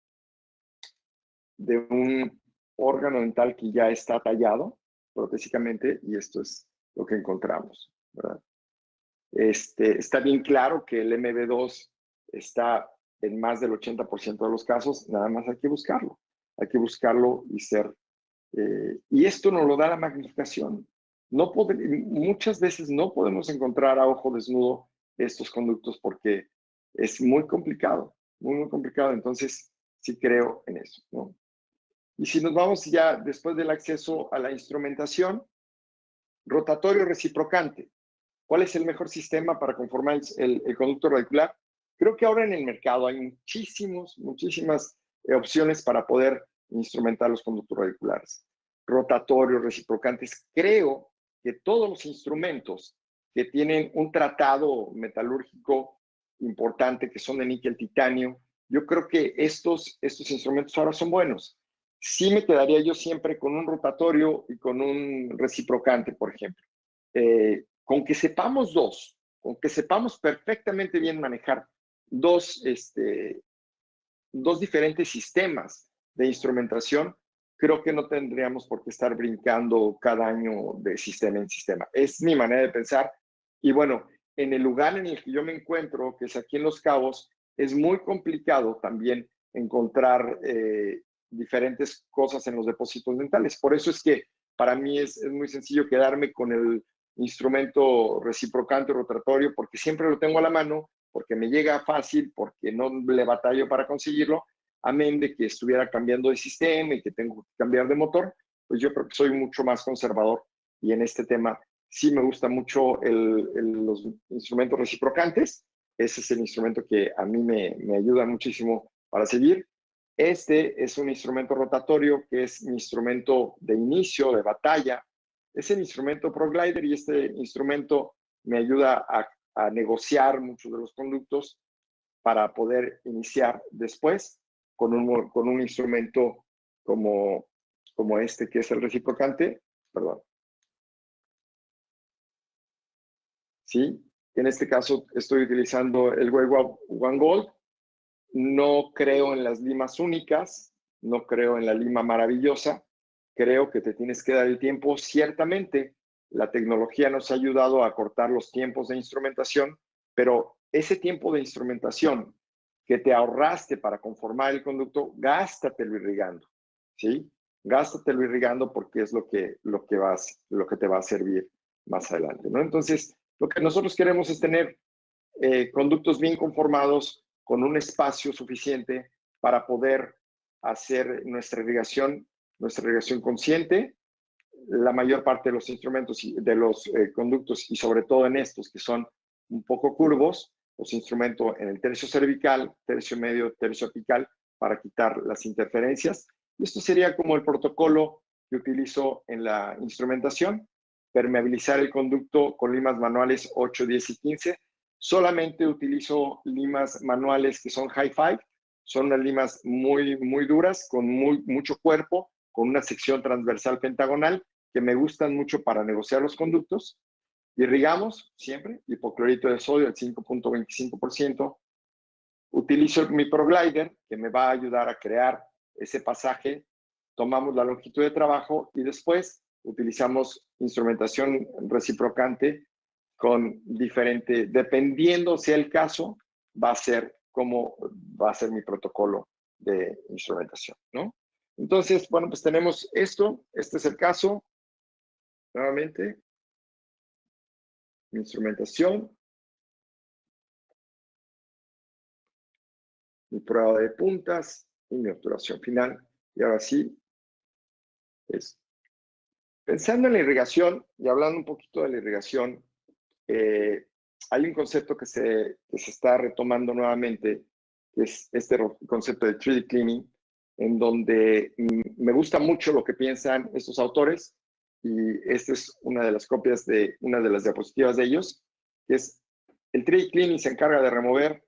de un órgano dental que ya está tallado protésicamente, y esto es lo que encontramos, ¿verdad? Está bien claro que el MB2 está en más del 80% de los casos, nada más hay que buscarlo. Hay que buscarlo y y esto nos lo da la magnificación. Muchas veces no podemos encontrar a ojo desnudo estos conductos porque es muy complicado, muy complicado. Entonces, sí creo en eso, ¿no? Y si nos vamos ya después del acceso a la instrumentación, rotatorio reciprocante. ¿Cuál es el mejor sistema para conformar el conducto radicular? Creo que ahora en el mercado hay muchísimas opciones para poder instrumentar los conductos radiculares. Rotatorios, reciprocantes. Creo que todos los instrumentos que tienen un tratado metalúrgico importante, que son de níquel titanio, yo creo que estos instrumentos ahora son buenos. Sí me quedaría yo siempre con un rotatorio y con un reciprocante, por ejemplo. Con que sepamos con que sepamos perfectamente bien manejar dos diferentes sistemas de instrumentación, creo que no tendríamos por qué estar brincando cada año de sistema en sistema. Es mi manera de pensar. Y bueno, en el lugar en el que yo me encuentro, que es aquí en Los Cabos, es muy complicado también encontrar diferentes cosas en los depósitos dentales. Por eso es que para mí es muy sencillo quedarme con el instrumento reciprocante rotatorio, porque siempre lo tengo a la mano, porque me llega fácil, porque no le batallo para conseguirlo, amén de que estuviera cambiando de sistema y que tengo que cambiar de motor, pues yo creo que soy mucho más conservador y en este tema sí me gusta mucho los instrumentos reciprocantes. Ese es el instrumento que a mí me ayuda muchísimo para seguir. Este es un instrumento rotatorio que es mi instrumento de inicio, de batalla. Es el instrumento ProGlider y este instrumento me ayuda a negociar muchos de los conductos para poder iniciar después con un instrumento como este que es el reciprocante, perdón. ¿Sí? En este caso estoy utilizando el Wave One Gold. No creo en las limas únicas, no creo en la lima maravillosa. Creo que te tienes que dar el tiempo. Ciertamente, la tecnología nos ha ayudado a cortar los tiempos de instrumentación, pero ese tiempo de instrumentación que te ahorraste para conformar el conducto, gástatelo irrigando, ¿sí? Gástatelo irrigando porque es lo que te va a servir más adelante, ¿no? Entonces, lo que nosotros queremos es tener conductos bien conformados con un espacio suficiente para poder hacer nuestra irrigación consciente. La mayor parte de los instrumentos, de los conductos, y sobre todo en estos que son un poco curvos, los instrumentos en el tercio cervical, tercio medio, tercio apical, para quitar las interferencias. Y esto sería como el protocolo que utilizo en la instrumentación: permeabilizar el conducto con limas manuales 8, 10 y 15. Solamente utilizo limas manuales que son high five, son unas limas muy, muy duras, con mucho cuerpo, con una sección transversal pentagonal, que me gustan mucho para negociar los conductos. Irrigamos siempre, hipoclorito de sodio al 5.25%. Utilizo mi ProGlider, que me va a ayudar a crear ese pasaje. Tomamos la longitud de trabajo y después utilizamos instrumentación reciprocante con diferente, dependiendo sea el caso, va a ser cómo va a ser mi protocolo de instrumentación, ¿no? Entonces, bueno, pues tenemos esto. Este es el caso. Nuevamente, mi instrumentación, mi prueba de puntas y mi obturación final. Y ahora sí, pensando en la irrigación y hablando un poquito de la irrigación, hay un concepto que se está retomando nuevamente, que es este concepto de 3D cleaning, en donde me gusta mucho lo que piensan estos autores, y esta es una de las copias de una de las diapositivas de ellos, que es el 3D cleaning se encarga de remover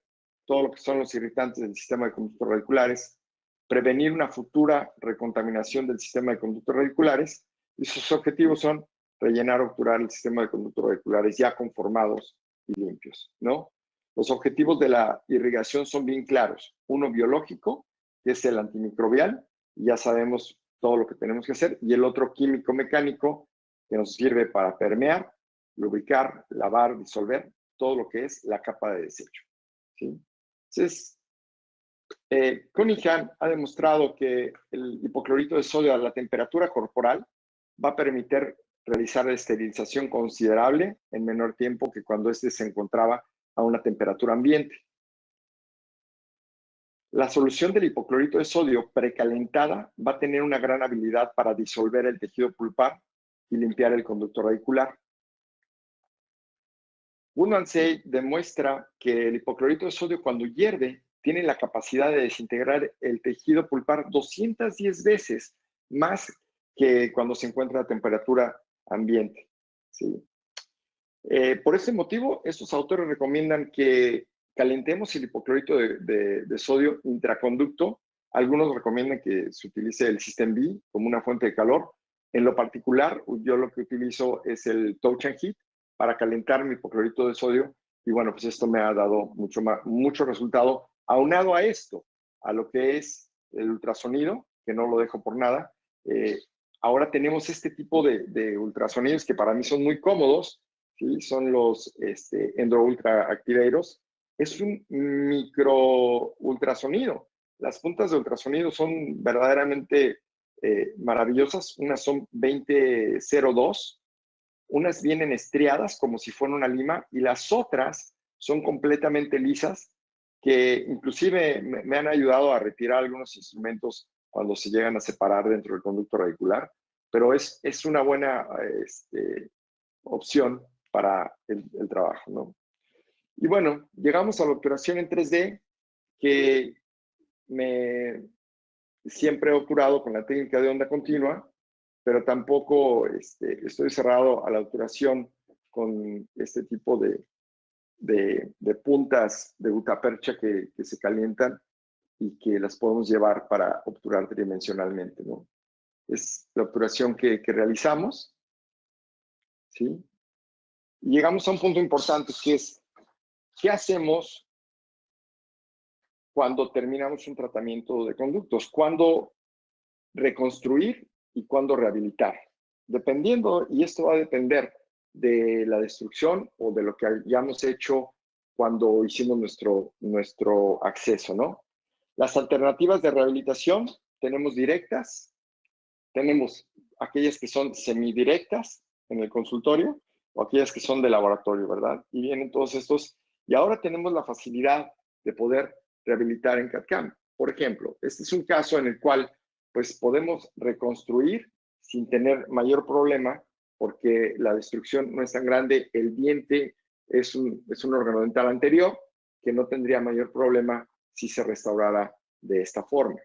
todo lo que son los irritantes del sistema de conductos radiculares, prevenir una futura recontaminación del sistema de conductos radiculares, y sus objetivos son rellenar o obturar el sistema de conductos radiculares ya conformados y limpios, ¿no? Los objetivos de la irrigación son bien claros. Uno biológico, que es el antimicrobial, ya sabemos todo lo que tenemos que hacer, y el otro químico-mecánico, que nos sirve para permear, lubricar, lavar, disolver, todo lo que es la capa de desecho, ¿sí? Entonces, Cunningham ha demostrado que el hipoclorito de sodio a la temperatura corporal va a permitir realizar esterilización considerable en menor tiempo que cuando éste se encontraba a una temperatura ambiente. La solución del hipoclorito de sodio precalentada va a tener una gran habilidad para disolver el tejido pulpar y limpiar el conducto radicular. Woodmansey demuestra que el hipoclorito de sodio, cuando hierve, tiene la capacidad de desintegrar el tejido pulpar 210 veces más que cuando se encuentra a temperatura ambiente. ¿sí? Por este motivo, estos autores recomiendan que calentemos el hipoclorito de sodio intraconducto. Algunos recomiendan que se utilice el System B como una fuente de calor. En lo particular, yo lo que utilizo es el Touch and Heat para calentar mi hipoclorito de sodio. Y bueno, pues esto me ha dado mucho resultado. Aunado a esto, a lo que es el ultrasonido, que no lo dejo por nada, ahora tenemos este tipo de ultrasonidos que para mí son muy cómodos, ¿sí? Son los Endro Ultra Activators. Es un micro ultrasonido. Las puntas de ultrasonido son verdaderamente maravillosas. Unas son 2002, unas vienen estriadas como si fuera una lima y las otras son completamente lisas, que inclusive me han ayudado a retirar algunos instrumentos cuando se llegan a separar dentro del conducto radicular, pero es una buena opción para el trabajo, ¿no? Y bueno, llegamos a la obturación en 3D, que siempre he obturado con la técnica de onda continua, pero tampoco estoy cerrado a la obturación con este tipo de puntas de gutapercha que se calientan y que las podemos llevar para obturar tridimensionalmente, ¿no? Es la obturación que realizamos, ¿sí? Y llegamos a un punto importante, que es, ¿qué hacemos cuando terminamos un tratamiento de conductos? ¿Cuándo reconstruir y cuándo rehabilitar? Dependiendo, y esto va a depender de la destrucción o de lo que hayamos hecho cuando hicimos nuestro acceso, ¿no? Las alternativas de rehabilitación tenemos directas, tenemos aquellas que son semidirectas en el consultorio o aquellas que son de laboratorio, ¿verdad? Y vienen todos estos, y ahora tenemos la facilidad de poder rehabilitar en CAD/CAM. Por ejemplo, este es un caso en el cual pues podemos reconstruir sin tener mayor problema porque la destrucción no es tan grande. El diente es un órgano dental anterior que no tendría mayor problema si se restaurara de esta forma.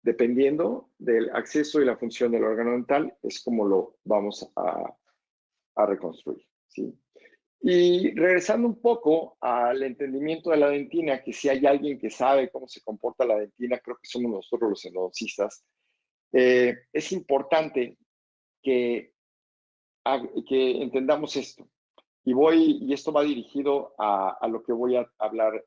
Dependiendo del acceso y la función del órgano dental, es como lo vamos a reconstruir, ¿sí? Y regresando un poco al entendimiento de la dentina, que si hay alguien que sabe cómo se comporta la dentina, creo que somos nosotros los endodoncistas, es importante que entendamos esto. Y esto va dirigido a lo que voy a hablar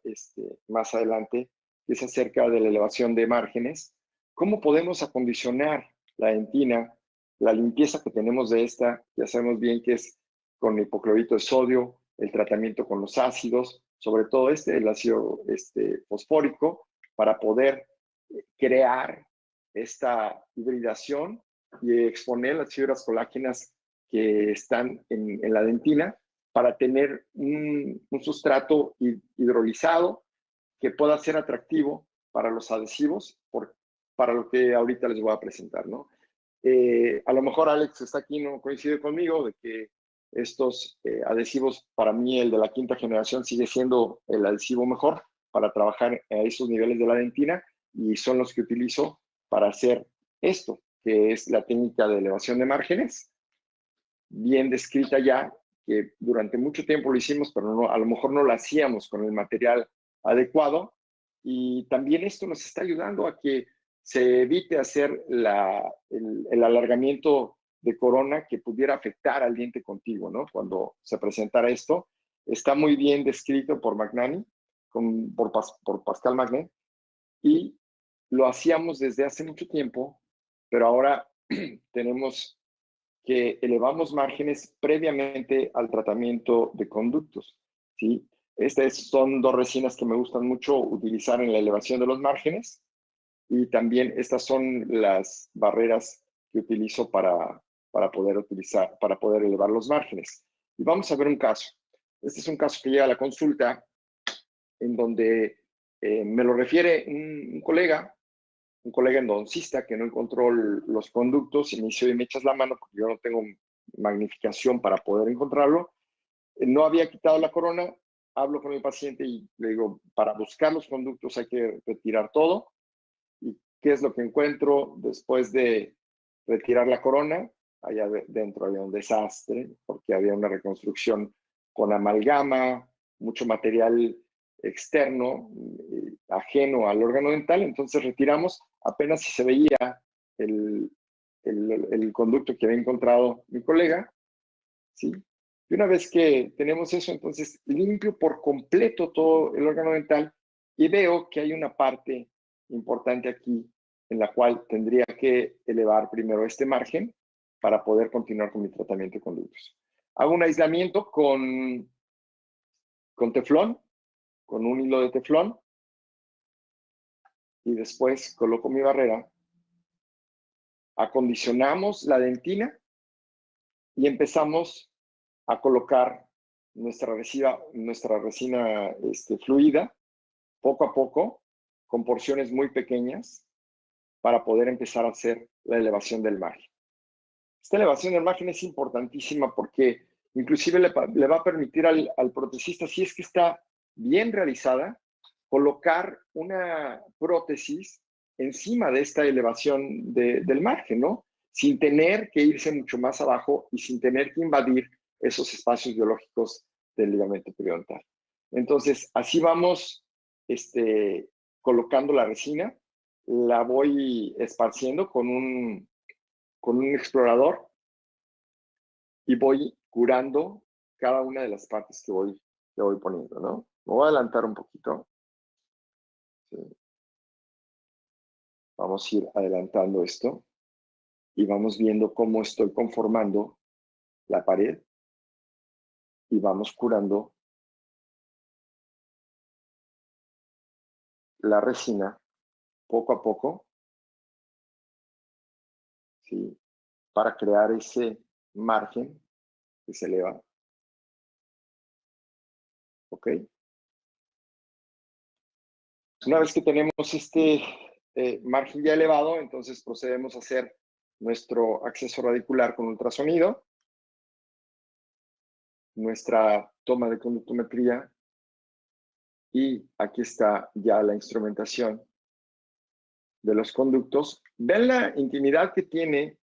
más adelante, que es acerca de la elevación de márgenes. ¿Cómo podemos acondicionar la dentina? La limpieza que tenemos de esta, ya sabemos bien que es con hipoclorito de sodio, el tratamiento con los ácidos, sobre todo el ácido fosfórico, para poder crear esta hibridación y exponer las fibras colágenas que están en la dentina para tener un sustrato hidrolizado que pueda ser atractivo para los adhesivos, para lo que ahorita les voy a presentar, ¿no? A lo mejor Alex está aquí, no coincide conmigo, de que estos adhesivos, para mí el de la quinta generación sigue siendo el adhesivo mejor para trabajar a esos niveles de la dentina y son los que utilizo para hacer esto, que es la técnica de elevación de márgenes, bien descrita ya, que durante mucho tiempo lo hicimos, pero no, a lo mejor no lo hacíamos con el material adecuado. Y también esto nos está ayudando a que se evite hacer el alargamiento de corona que pudiera afectar al diente contiguo, ¿no? Cuando se presentara esto, está muy bien descrito por Magnani, por Pascal Magnet, y lo hacíamos desde hace mucho tiempo, pero ahora tenemos que elevamos márgenes previamente al tratamiento de conductos, ¿sí? Estas son dos resinas que me gustan mucho utilizar en la elevación de los márgenes y también estas son las barreras que utilizo para poder elevar los márgenes. Y vamos a ver un caso. Este es un caso que llega a la consulta en donde me lo refiere un colega endodoncista que no encontró los conductos y me dice, oye, me echas la mano porque yo no tengo magnificación para poder encontrarlo. No había quitado la corona, hablo con el paciente y le digo, para buscar los conductos hay que retirar todo. ¿Y qué es lo que encuentro después de retirar la corona? allá dentro había un desastre, porque había una reconstrucción con amalgama, mucho material externo, ajeno al órgano dental. Entonces retiramos apenas si se veía el conducto que había encontrado mi colega, ¿sí? Y una vez que tenemos eso, entonces limpio por completo todo el órgano dental y veo que hay una parte importante aquí en la cual tendría que elevar primero este margen para poder continuar con mi tratamiento de conductos. Hago un aislamiento con teflón, con un hilo de teflón, y después coloco mi barrera, acondicionamos la dentina y empezamos a colocar nuestra resina fluida, poco a poco, con porciones muy pequeñas, para poder empezar a hacer la elevación del margen. Esta elevación del margen es importantísima porque inclusive le va a permitir al protesista, si es que está bien realizada, colocar una prótesis encima de esta elevación del margen, ¿no? Sin tener que irse mucho más abajo y sin tener que invadir esos espacios biológicos del ligamento periodontal. Entonces, así vamos colocando la resina, la voy esparciendo con un explorador y voy curando cada una de las partes que voy poniendo, ¿no? Me voy a adelantar un poquito. Sí. Vamos a ir adelantando esto y vamos viendo cómo estoy conformando la pared y vamos curando la resina poco a poco, ¿sí? Para crear ese margen que se eleva. ¿Ok? Una vez que tenemos este margen ya elevado, entonces procedemos a hacer nuestro acceso radicular con ultrasonido, nuestra toma de conductometría, y aquí está ya la instrumentación de los conductos. Ven la intimidad que tiene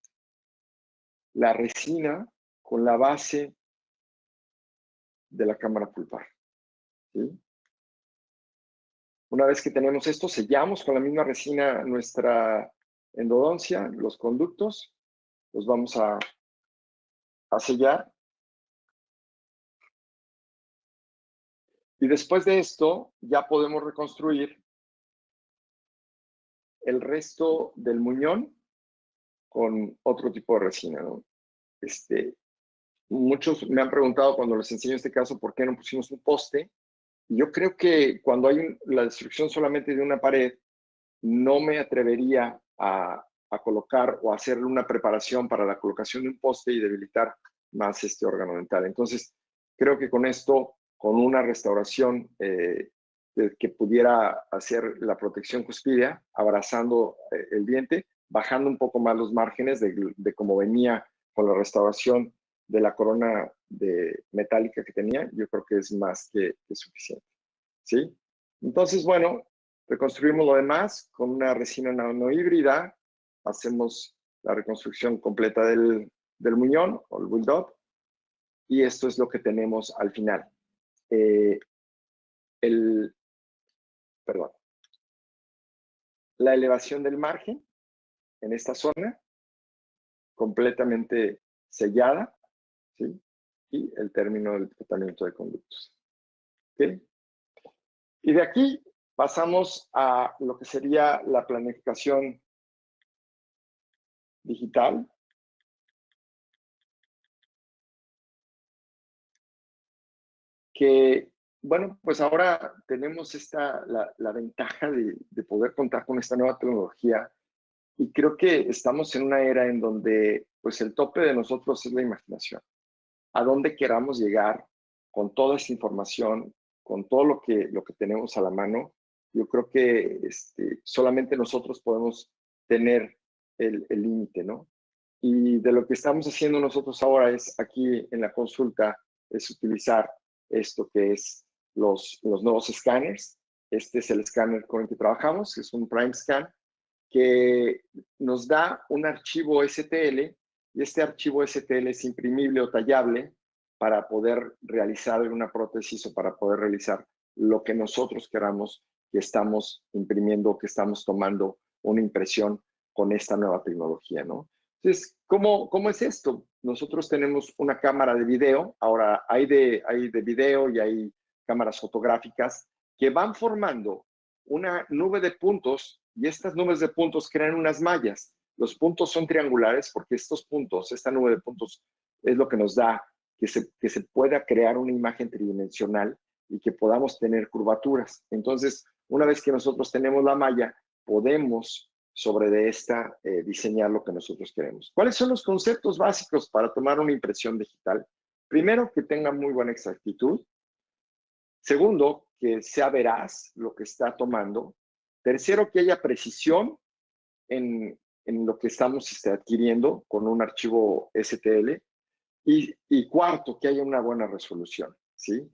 la resina con la base de la cámara pulpar, ¿sí? Una vez que tenemos esto, sellamos con la misma resina nuestra endodoncia, los conductos, los vamos a sellar. Y después de esto, ya podemos reconstruir el resto del muñón con otro tipo de resina, ¿no? Muchos me han preguntado cuando les enseño este caso por qué no pusimos un poste. Y yo creo que cuando hay la destrucción solamente de una pared, no me atrevería a colocar o hacer una preparación para la colocación de un poste y debilitar más este órgano dental. Entonces, creo que con esto, con una restauración que pudiera hacer la protección cuspidea, abrazando el diente, bajando un poco más los márgenes de cómo venía con la restauración de la corona metálica que tenía, yo creo que es más que suficiente, ¿sí? Entonces, bueno, reconstruimos lo demás con una resina nanohíbrida, hacemos la reconstrucción completa del muñón o el bulldog, y esto es lo que tenemos al final. Perdón. La elevación del margen en esta zona, completamente sellada, ¿sí? Y el término del tratamiento de conductos. ¿Okay? Y de aquí pasamos a lo que sería la planificación digital. Que, bueno, pues ahora tenemos la ventaja de poder contar con esta nueva tecnología, y creo que estamos en una era en donde pues el tope de nosotros es la imaginación. A dónde queramos llegar con toda esta información, con todo lo que tenemos a la mano, yo creo que solamente nosotros podemos tener el límite, ¿no? Y de lo que estamos haciendo nosotros ahora es, aquí en la consulta, es utilizar esto que es los nuevos escáneres. Este es el escáner con el que trabajamos, que es un Prime Scan, que nos da un archivo STL y este archivo STL es imprimible o tallable para poder realizar una prótesis o para poder realizar lo que nosotros queramos, que estamos imprimiendo, que estamos tomando una impresión con esta nueva tecnología, ¿no? Entonces, ¿cómo es esto? Nosotros tenemos una cámara de video, ahora hay de video y hay cámaras fotográficas que van formando una nube de puntos y estas nubes de puntos crean unas mallas. Los puntos son triangulares porque estos puntos, esta nube de puntos, es lo que nos da que se pueda crear una imagen tridimensional y que podamos tener curvaturas. Entonces, una vez que nosotros tenemos la malla, podemos sobre de esta diseñar lo que nosotros queremos. ¿Cuáles son los conceptos básicos para tomar una impresión digital? Primero, que tenga muy buena exactitud. Segundo, que sea veraz lo que está tomando. Tercero, que haya precisión en lo que estamos adquiriendo con un archivo STL. Y cuarto, que haya una buena resolución, ¿sí?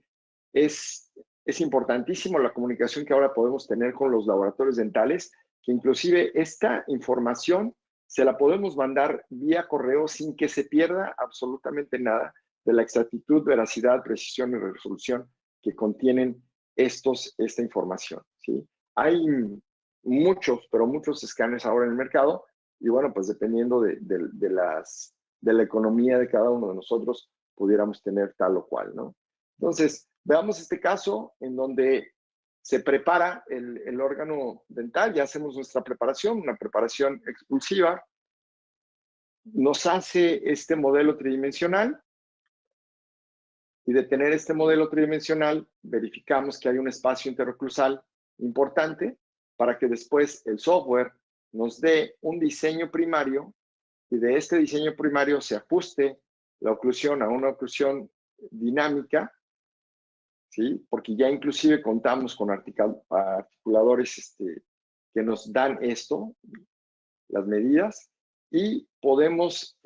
Es importantísimo la comunicación que ahora podemos tener con los laboratorios dentales, que inclusive esta información se la podemos mandar vía correo sin que se pierda absolutamente nada de la exactitud, veracidad, precisión y resolución que contienen esta información, ¿sí? Hay muchos, pero muchos escáneres ahora en el mercado y bueno, pues dependiendo de la economía de cada uno de nosotros, pudiéramos tener tal o cual, ¿no? Entonces, veamos este caso en donde se prepara el órgano dental, ya hacemos nuestra preparación, una preparación expulsiva, nos hace este modelo tridimensional y de tener este modelo tridimensional verificamos que hay un espacio interoclusal importante para que después el software nos dé un diseño primario y de este diseño primario se ajuste la oclusión a una oclusión dinámica, ¿sí? Porque ya inclusive contamos con articuladores que nos dan esto, las medidas, y podemos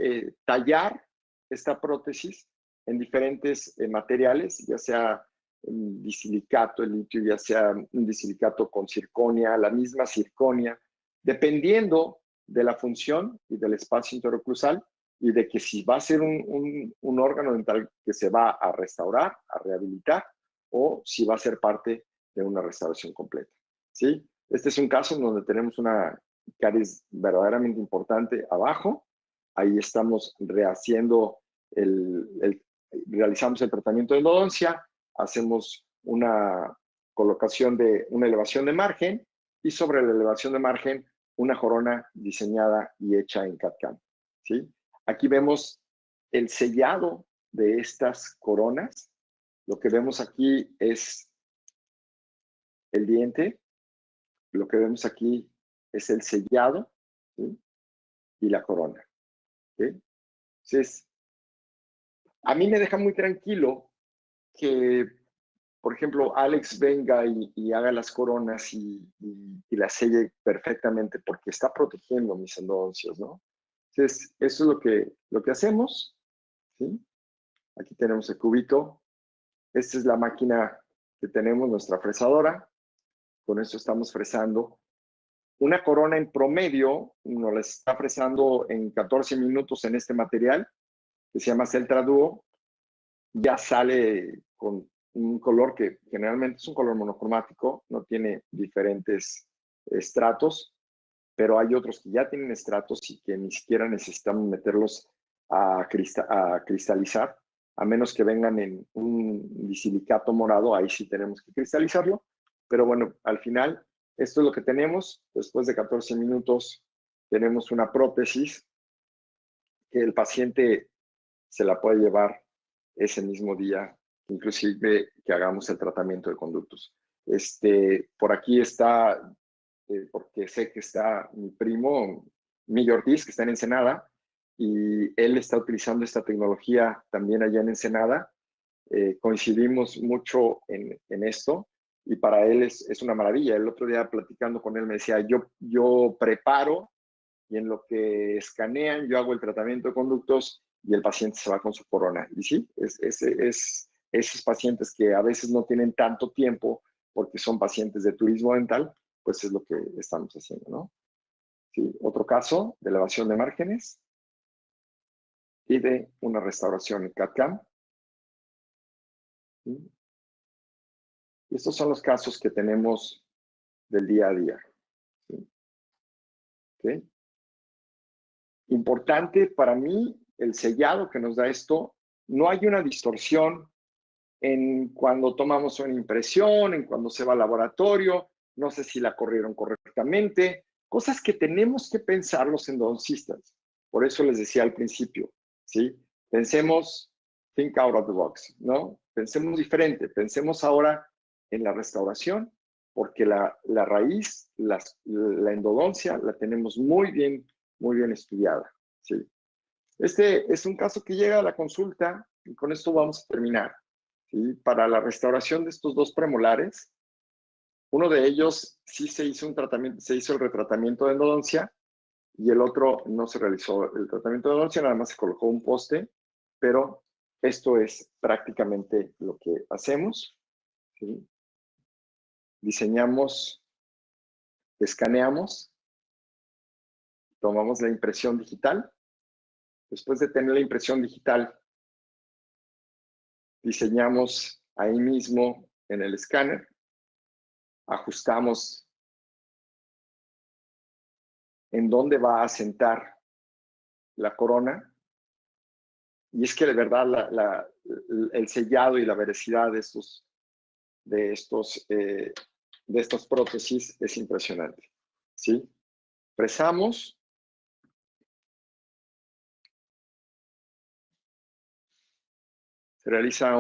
tallar esta prótesis en diferentes materiales, ya sea un disilicato, el litio, ya sea un disilicato con circonia, la misma circonia, dependiendo de la función y del espacio interoclusal y de que si va a ser un órgano dental que se va a restaurar, a rehabilitar, o si va a ser parte de una restauración completa, ¿sí? Este es un caso en donde tenemos una caries verdaderamente importante abajo. Ahí estamos rehaciendo realizamos el tratamiento de endodoncia, hacemos una colocación de una elevación de margen y sobre la elevación de margen una corona diseñada y hecha en CAD/CAM, ¿sí? Aquí vemos el sellado de estas coronas. Lo que vemos aquí es el diente. Lo que vemos aquí es el sellado, ¿sí? Y la corona, ¿sí? Entonces, a mí me deja muy tranquilo que, por ejemplo, Alex venga y haga las coronas y las selle perfectamente porque está protegiendo mis endodoncias, ¿no? Entonces, eso es lo que hacemos, ¿sí? Aquí tenemos el cubito. Esta es la máquina que tenemos, nuestra fresadora. Con esto estamos fresando. Una corona en promedio nos la está fresando en 14 minutos en este material, que se llama Celtra Duo. Ya sale con un color que generalmente es un color monocromático, no tiene diferentes estratos, pero hay otros que ya tienen estratos y que ni siquiera necesitamos meterlos a cristalizar, a menos que vengan en un disilicato morado, ahí sí tenemos que cristalizarlo. Pero bueno, al final, esto es lo que tenemos. Después de 14 minutos tenemos una prótesis que el paciente se la puede llevar ese mismo día, inclusive que hagamos el tratamiento de conductos. Por aquí está, porque sé que está mi primo, Miguel Ortiz, que está en Ensenada, y él está utilizando esta tecnología también allá en Ensenada. Coincidimos mucho en esto, y para él es una maravilla. El otro día platicando con él me decía, yo preparo, y en lo que escanean yo hago el tratamiento de conductos y el paciente se va con su corona. Y sí, esos pacientes que a veces no tienen tanto tiempo porque son pacientes de turismo dental, pues es lo que estamos haciendo, ¿no? Sí, otro caso de elevación de márgenes. y de una restauración en CAD/CAM. Y estos son los casos que tenemos del día a día. ¿Sí? ¿Okay? Importante para mí, el sellado que nos da esto, no hay una distorsión en cuando tomamos una impresión, en cuando se va al laboratorio, no sé si la corrieron correctamente, cosas que tenemos que pensar los endodoncistas. Por eso les decía al principio, ¿sí? Pensemos, think out of the box, ¿no? Pensemos diferente, pensemos ahora en la restauración, porque la raíz, la endodoncia, la tenemos muy bien estudiada, ¿sí? Este es un caso que llega a la consulta y con esto vamos a terminar. ¿Sí? Para la restauración de estos dos premolares, uno de ellos sí se hizo un tratamiento, se hizo el retratamiento de endodoncia y el otro no se realizó el tratamiento de endodoncia, nada más se colocó un poste, pero esto es prácticamente lo que hacemos. ¿Sí? Diseñamos, escaneamos, tomamos la impresión digital. Después de tener la impresión digital, diseñamos ahí mismo en el escáner, ajustamos en dónde va a sentar la corona. Y es que de verdad el sellado y la veracidad de estas prótesis es impresionante. ¿Sí? Presamos. Se realiza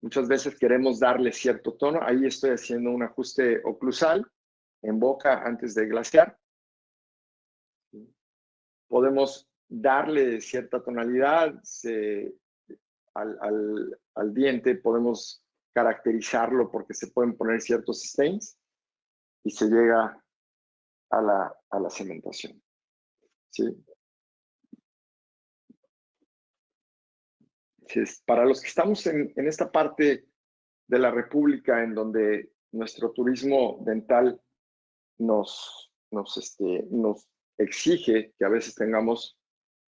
muchas veces queremos darle cierto tono. Ahí estoy haciendo un ajuste oclusal en boca antes de glasear. Podemos darle cierta tonalidad al diente, podemos caracterizarlo porque se pueden poner ciertos stains y se llega a la cementación. ¿Sí? Entonces, para los que estamos en esta parte de la República en donde nuestro turismo dental nos exige que a veces tengamos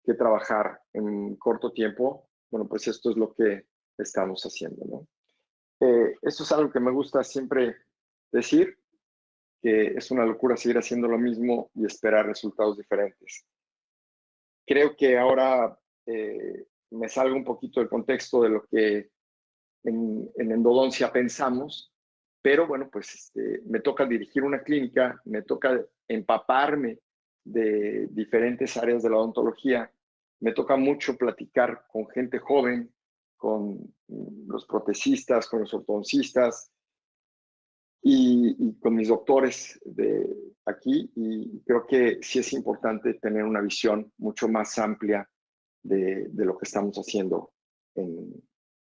que trabajar en corto tiempo, bueno, pues esto es lo que estamos haciendo, ¿no? Esto es algo que me gusta siempre decir, que es una locura seguir haciendo lo mismo y esperar resultados diferentes. Creo que ahora me salgo un poquito del contexto de lo que en endodoncia pensamos, pero bueno, pues me toca dirigir una clínica, me toca empaparme de diferentes áreas de la odontología, me toca mucho platicar con gente joven, con los protecistas, con los ortodoncistas y con mis doctores de aquí, y creo que sí es importante tener una visión mucho más amplia de lo que estamos haciendo en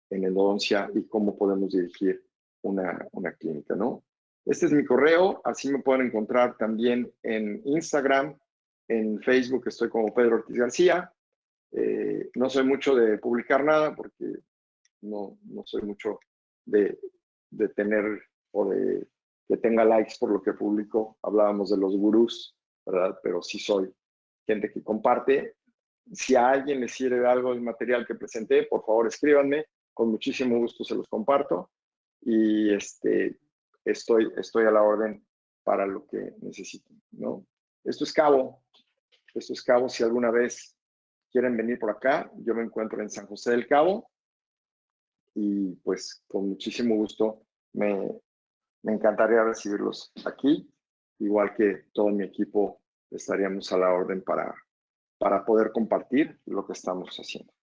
endodoncia y cómo podemos dirigir una clínica, ¿no? Este es mi correo, así me pueden encontrar también en Instagram, en Facebook estoy como Pedro Ortiz García. No soy mucho de publicar nada porque no soy mucho de tener o de que tenga likes por lo que publico. Hablábamos de los gurús, ¿verdad? Pero sí soy gente que comparte. Si a alguien le sirve algo del material que presenté, por favor escríbanme, con muchísimo gusto se los comparto y estoy a la orden para lo que necesiten, ¿no? Esto es Cabo, si alguna vez quieren venir por acá, yo me encuentro en San José del Cabo y pues con muchísimo gusto me encantaría recibirlos aquí, igual que todo mi equipo estaríamos a la orden para poder compartir lo que estamos haciendo.